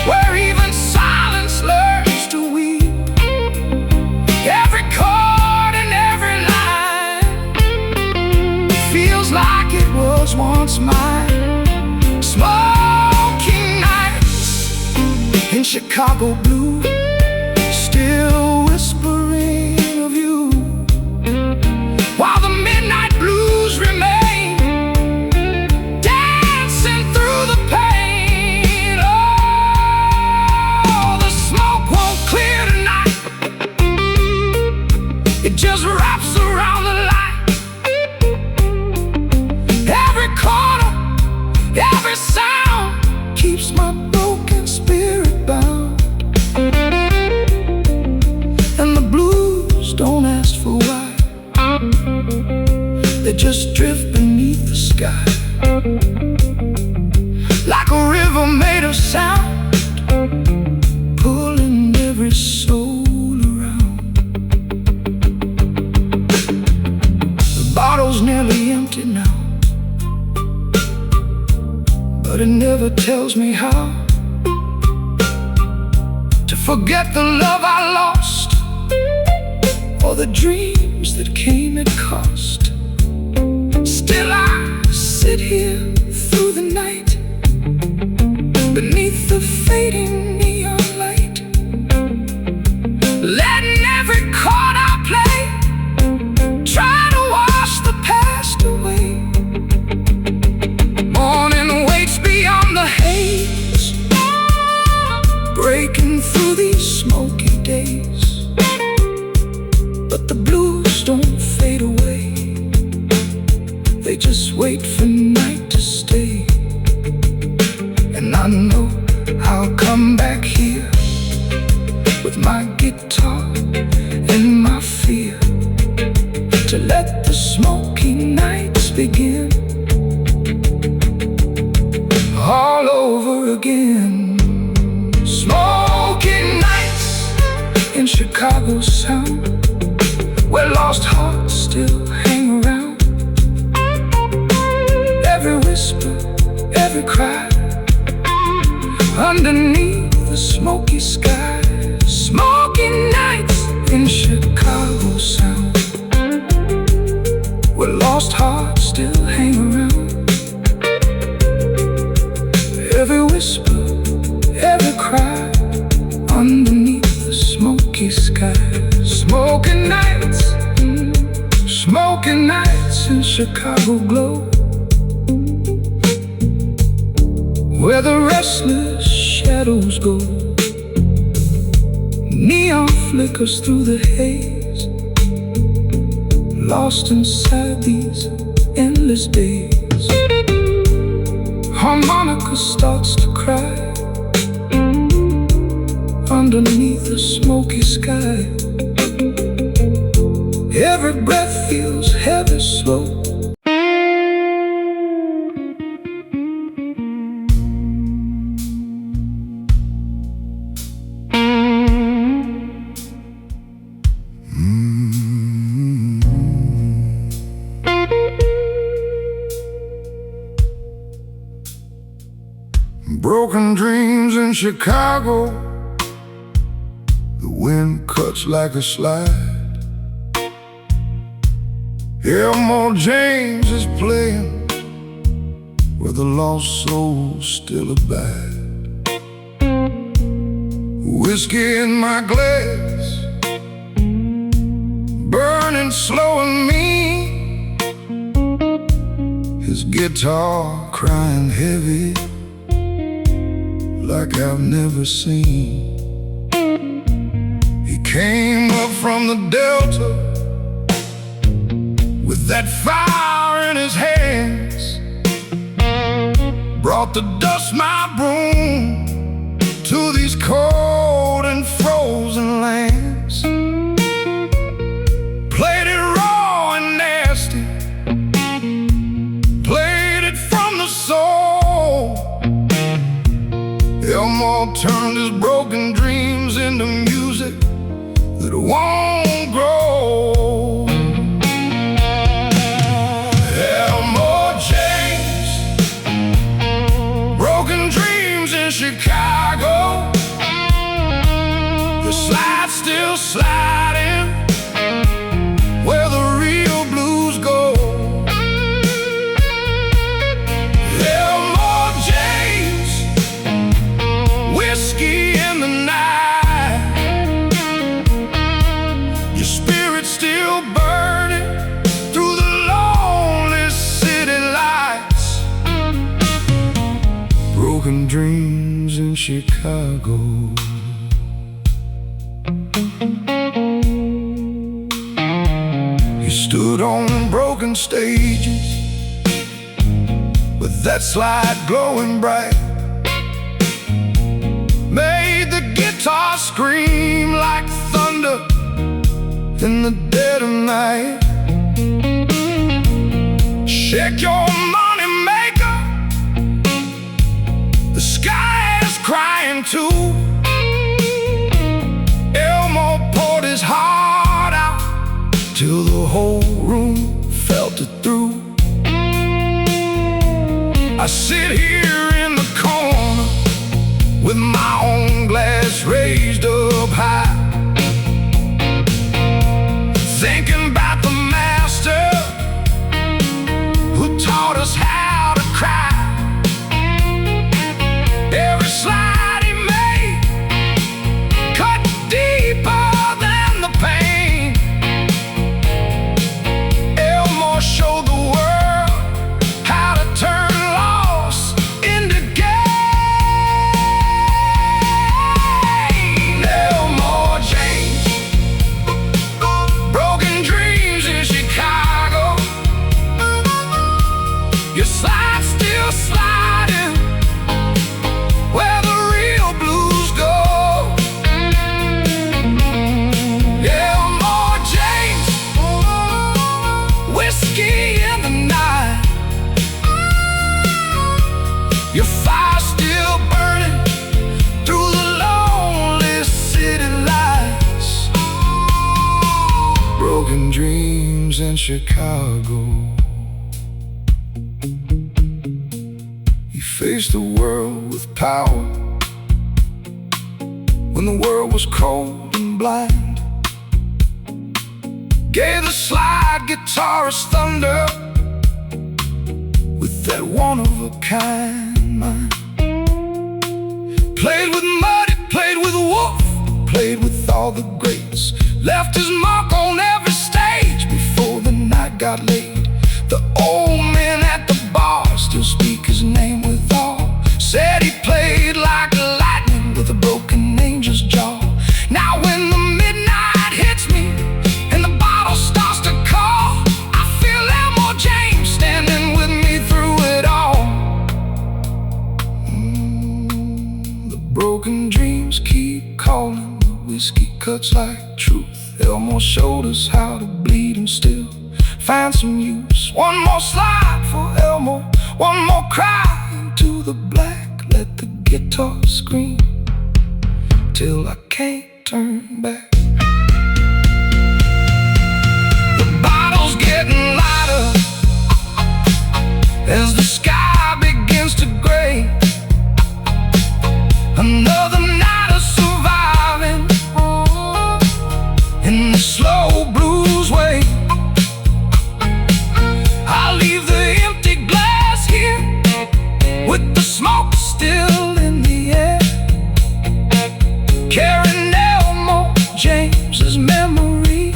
where even silence learns to weep. Every chord and every line feels like it was once mine. Smoky nights in Chicago blue, still whispering of you, while the midnight blues remain, dancing through the pain. Oh, the smoke won't clear tonight, it just wraps around the light. Every corner, every sound keeps my broken spirit bound. And the blues don't ask for why, they just drift beneath the sky, like a river made of sound, pulling every soul around. The bottle's nearly empty now, but it never tells me how to forget the love I lost, or the dreams that came at cost. Still I sit here through the night, beneath the fading neon light, letting every chord I play try to wash the past away. Morning waits beyond the haze, breaking through these smoky days. But the blues don't fade away, they just wait for night to stay. And I know I'll come back here with my guitar and my fear, to let the smoky nights begin all over again. Smoky nights in Chicago sound, where lost hearts still hang around. Every whisper, every cry, underneath the smoky sky. Smoky nights in Chicago sound, where lost hearts still hang around. Every whisper, every cry, underneath the smoky sky. Smoky nights, smoky nights in Chicago glow, where the restless shadows go. Neon flickers through the haze, lost inside these endless days. Harmonica starts to cry, underneath the smoky sky. Every breath feels heavy, slow. Broken dreams in Chicago. The wind cuts like a slide. Elmore James is playing where the lost souls still abide. Whiskey in my glass, burning slow in me. His guitar crying heavy like I've never seen. He came up from the Delta with that fire in his hands, brought the dust my broom to these cold and frozen lands. Played it raw and nasty, played it from the soul. Elmore turned his broken dreams into music that won't grow. Elmore James, broken dreams in Chicago. The slide's still sliding where the real blues go. Elmore James, whiskey in the night. Your spirit's still burning through the lonely city lights. Broken dreams in Chicago. He stood on broken stages with that slide glowing bright, made the guitar scream like thunder in the dead of night. Shake your money maker, the sky is crying too. Elmore poured his heart out till the whole room felt it through. I sit here in the corner with my own glass raised up high, thinking about the master who taught us how to cry. Every slide he made cut deeper than the pain. Elmore showed the world how to turn loss into gain. Elmore James, broken dreams in Chicago. Your slide's still sliding where the real blues go. Elmore James, whiskey in the night. Your fire's still burning through the lonely city lights. Broken dreams in Chicago. He faced the world with power when the world was cold and blind. Gave the slide guitarist thunder with that one-of-a-kind mind. Played with Muddy, played with Wolf, played with all the greats. Left his mark on every stage before the night got late. The old men at the bar still speak his name with awe. Said he played like lightning with a broken angel's jaw. Now when the midnight hits me and the bottle starts to call, I feel Elmore James standing with me through it all. The broken dreams keep calling. cuts like truth. Elmore showed us how to bleed and still find some use. One more slide for Elmore, one more cry into the black. Let the guitar scream till I can't turn back. The bottle's getting lighter as the sky begins to gray. Another night of surviving in the slow blues way. I'll leave the empty glass here with the smoke still in the air, carrying Elmore James's memory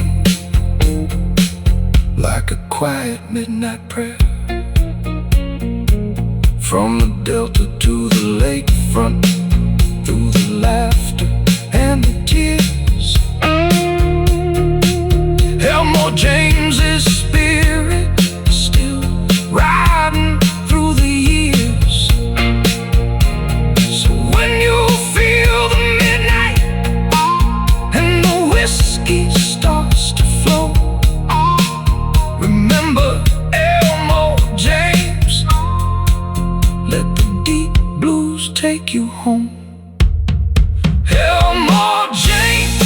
like a quiet midnight prayer. From the Delta to the lakefront, through the laughter and the tears, Elmore James's spirit still riding through the years. So when you feel the midnight and the whiskey starts to flow, remember Elmore James. Let the deep blues take you home. Elmore James,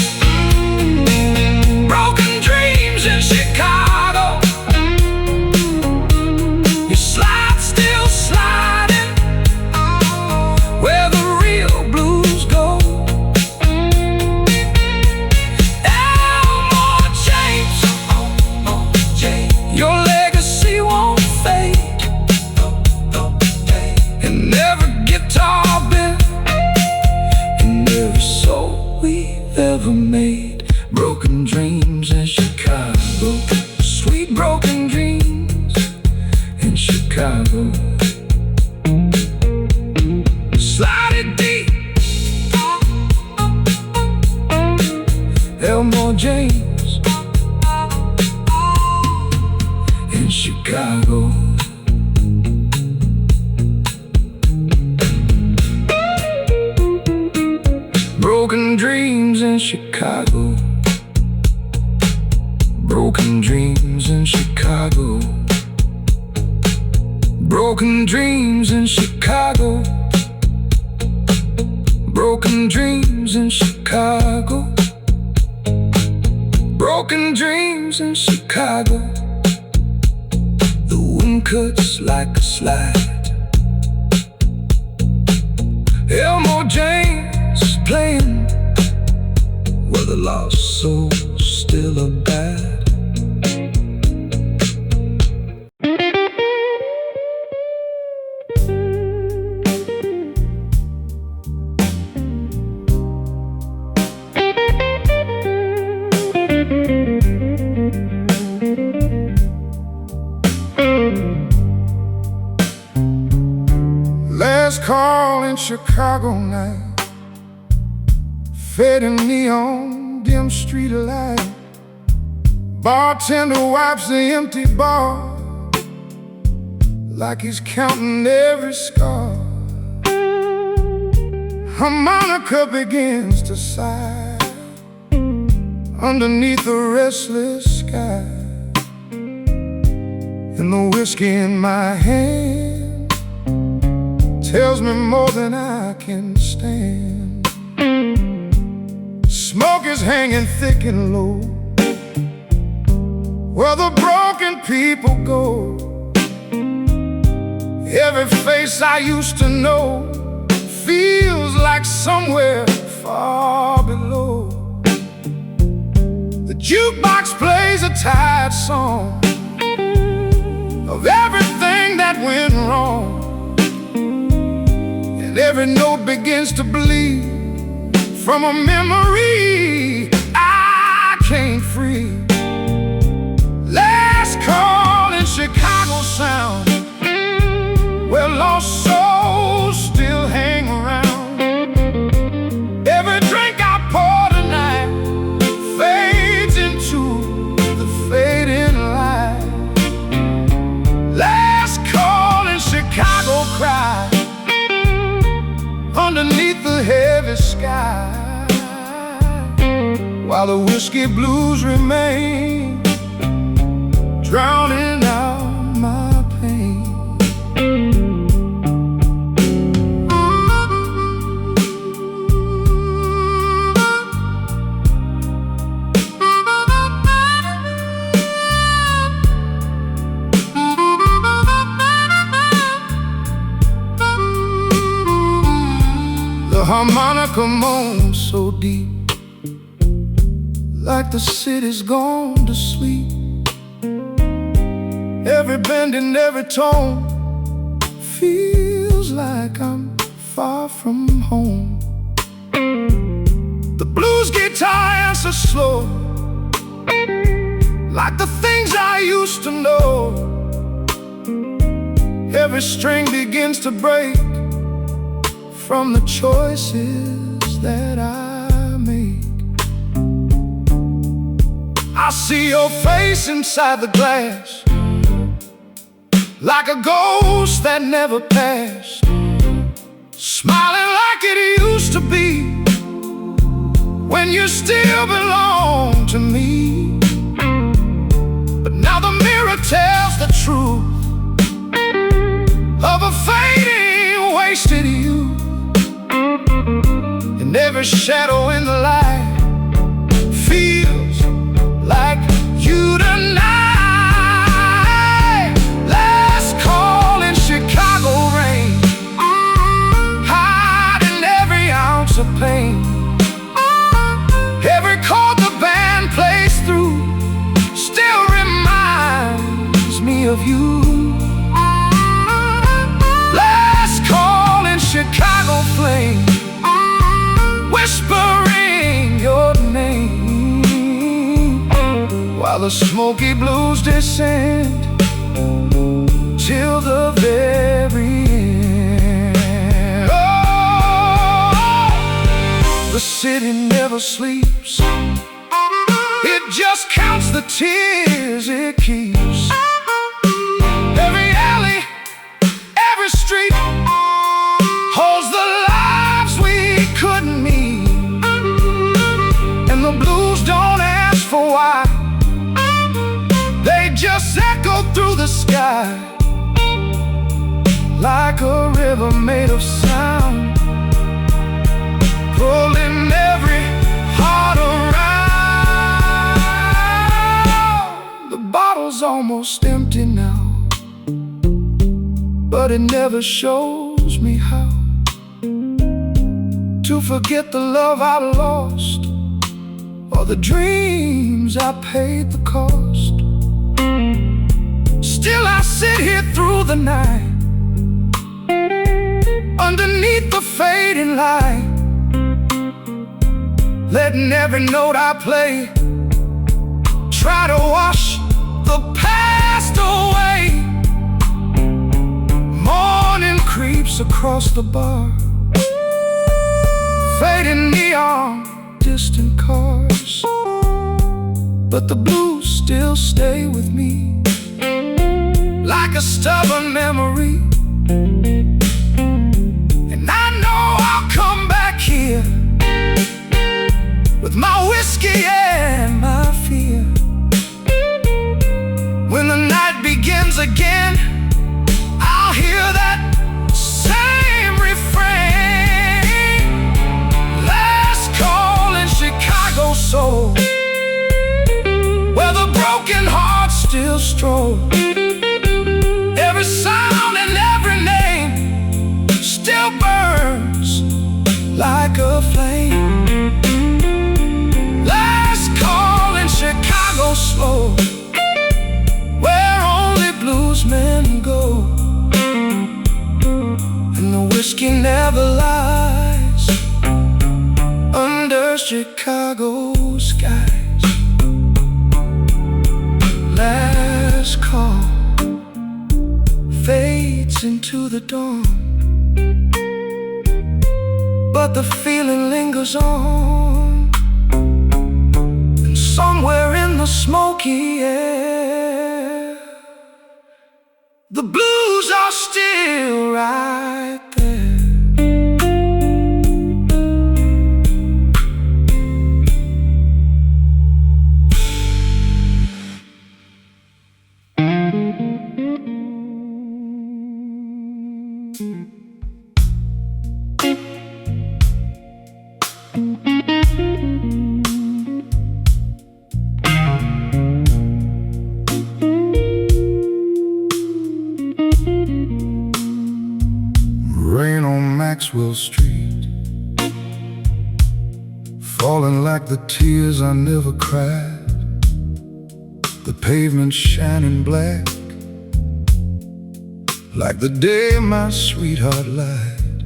broken dreams in Chicago. You slide, still sliding where the real blues go. Elmore James, your legacy won't fade. And every guitar bent and every soul we've ever made. Broken dreams in Chicago, sweet broken dreams in Chicago. Slide it deep, Elmore James in Chicago. Broken dreams in Chicago. Broken dreams in Chicago. Broken dreams in Chicago. Broken dreams in Chicago. Broken dreams in Chicago. The wind cuts like a slide. Elmore James playing where the lost souls still abide. Last call in Chicago night, fading neon, dim street light. Bartender wipes the empty bar like he's counting every scar. Harmonica begins to sigh underneath the restless sky. And the whiskey in my hand tells me more than I can stand. Smoke is hanging thick and low where the broken people go. Every face I used to know feels like somewhere far below. The jukebox plays a tired song of everything that went wrong, and every note begins to bleed from a memory I can't free. Last call in Chicago sound, where lost souls still hang around. Every drink I pour tonight fades into the fading light. Last call in Chicago cry underneath the heavy sky. while the whiskey blues remain, drowning out my pain. The harmonica moans so deep, like the city's gone to sleep. Every bend and every tone feels like I'm far from home. The blues guitar answers slow, like the things I used to know. Every string begins to break from the choices that I make. I see your face inside the glass, like a ghost that never passed, smiling like it used to be, when you still belong to me. But now the mirror tells the truth of a fading, wasted youth. And every shadow in the light feels like you tonight. Last call in Chicago rain, hiding every ounce of pain. Every chord the band plays through still reminds me of you. Last call in Chicago flame, whispering your name, while the smoky blues descend till the very end. Oh, the city never sleeps, it just counts the tears it keeps. Every alley, every street holds the lives we couldn't meet. And the blues don't ask for why, they just echo through the sky, like a river made of sound, pulling every heart around. The bottle's almost empty now, but it never shows me how to forget the love I lost, or the dreams I paid the cost. Still I sit here through the night, underneath the fading light, letting every note I play try to wash the past away. Morning creeps across the bar, fading neon, distant cars, but the blues still stay with me, like a stubborn memory. And I know I'll come back here with my whiskey and my fear. When the night begins again, I'll hear that same refrain. Last call in Chicago soul, where the broken hearts still stroll. Every sound and every name still burns like a flame. Last call in Chicago slow, where only bluesmen go. And the whiskey never lies under Chicago skies. Last call fades into the dawn, but the feeling lingers on. And somewhere in the smoky air, the blues are still right there. Rain on Maxwell Street, falling like the tears I never cried. The pavement shining black, like the day my sweetheart lied.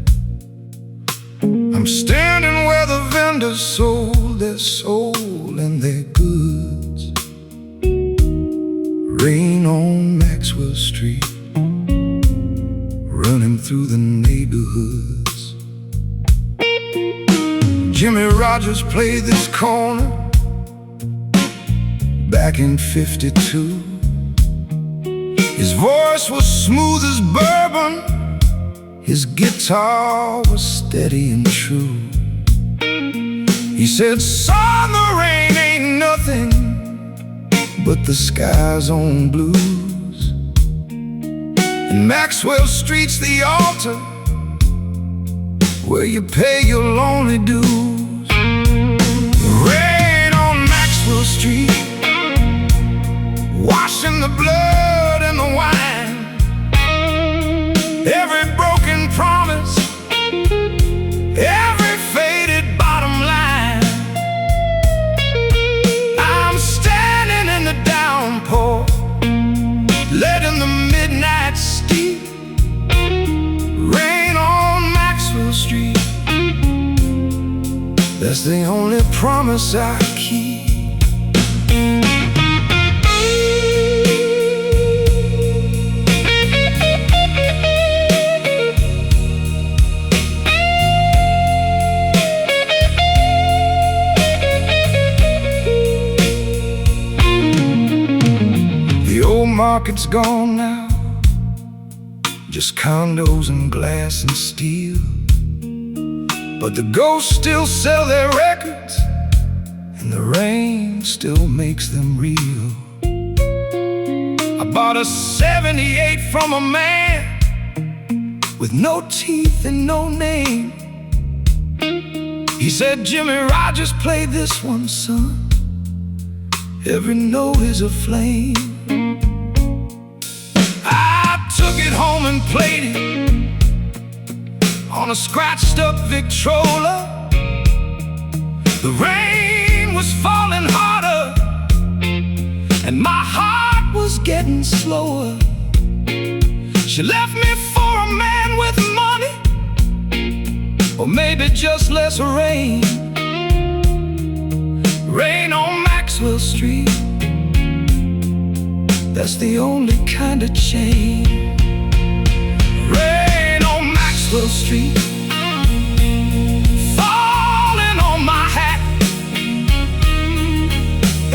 I'm standing where the vendors sold their soul and their goods. Rain on Maxwell Street, running through the neighborhoods. Jimmy Rogers played this corner back in '52. His voice was smooth as bourbon, his guitar was steady and true. He said, "Son, the rain ain't nothing but the sky's own blues. And Maxwell Street's the altar where you pay your lonely dues." Rain on Maxwell Street, washing the blood and the wine. Every broken promise, every faded bottom line. I'm standing in the downpour, letting the midnight steep. Rain on Maxwell Street, that's the only promise I keep. Market's gone now, just condos and glass and steel. But the ghosts still sell their records, and the rain still makes them real. I bought a '78 from a man with no teeth and no name. He said, "Jimmy Rogers played this one, son. Every note is a flame." Took it home and played it on a scratched up Victrola. The rain was falling harder, and my heart was getting slower. She left me for a man with money, or maybe just less rain. Rain on Maxwell Street, that's the only kind of change. Rain on Maxwell Street, falling on my hat.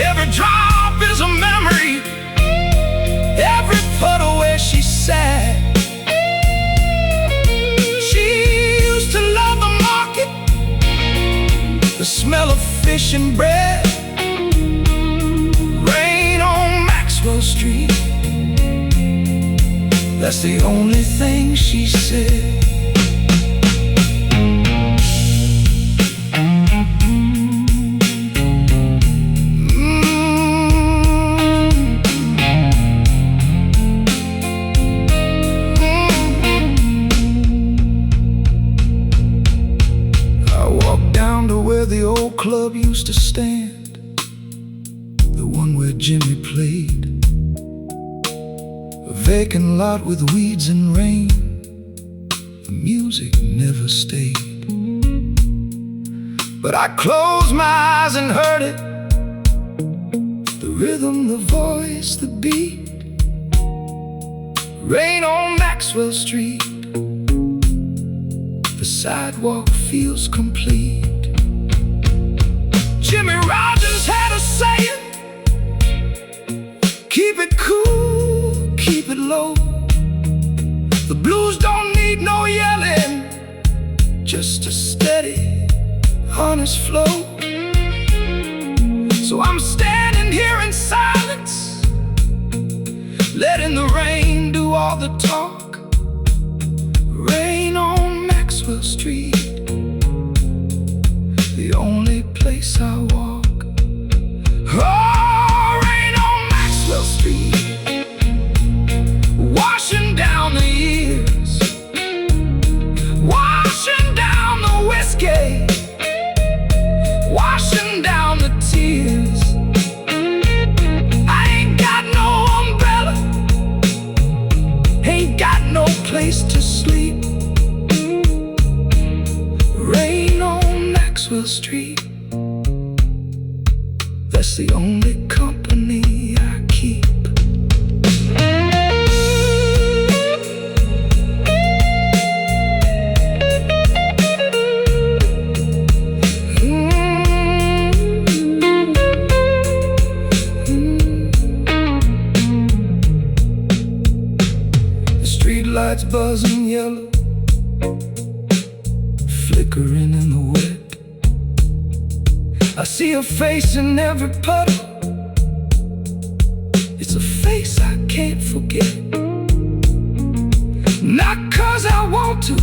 Every drop is a memory, every puddle where she sat. She used to love the market, the smell of fish and bread. Rain on Maxwell Street, that's the only thing she said. I walked down to where the old club used to stand, the one where Jimmy played. A vacant lot with weeds and rain, the music never stayed. But I closed my eyes and heard it, the rhythm, the voice, the beat. Rain on Maxwell Street, the sidewalk feels complete. Jimmy Rogers had a saying, "Keep it cool, keep it low. The blues don't need no yelling, just a steady, honest flow." So I'm standing here in silence, letting the rain do all the talk. Maxwell Street, the only place I walk. Oh, rain on Maxwell Street, washing down the years, washing down the whiskey, washing down the tears. I ain't got no umbrella, ain't got no place to sleep. Rain on Maxwell Street, that's the only company I keep. The street lights buzzing yellow, flickering in the wet. I see a face in every puddle, it's a face I can't forget. Not 'cause I want to,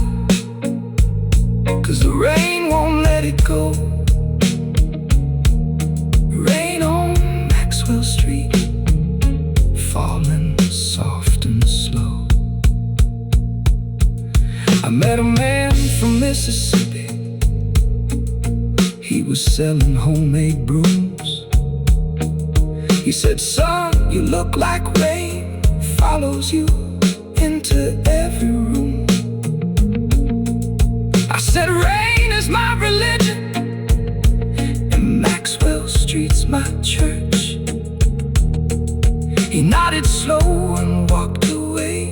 'cause the rain won't let it go. Rain on Maxwell Street, falling soft and slow. I met a man from Mississippi, he was selling homemade brooms. He said, "Son, you look like rain follows you into every room." I said, "Rain is my religion, and Maxwell Street's my church." He nodded slow and walked away,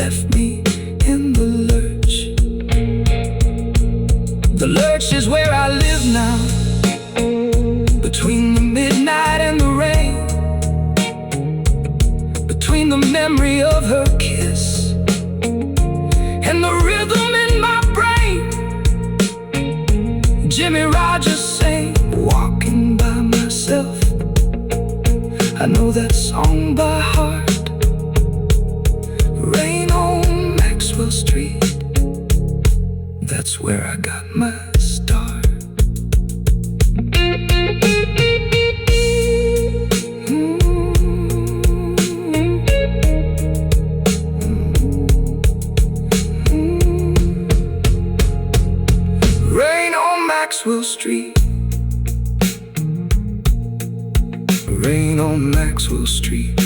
left me in the lurch. The lurch is where I live now, between the midnight and the rain, between the memory of her kiss and the rhythm in my brain. Jimmy Rogers sang, "Walking by myself." I know that song by heart. Rain on Maxwell Street, that's where I got my start. Rain on Maxwell Street, rain on Maxwell Street.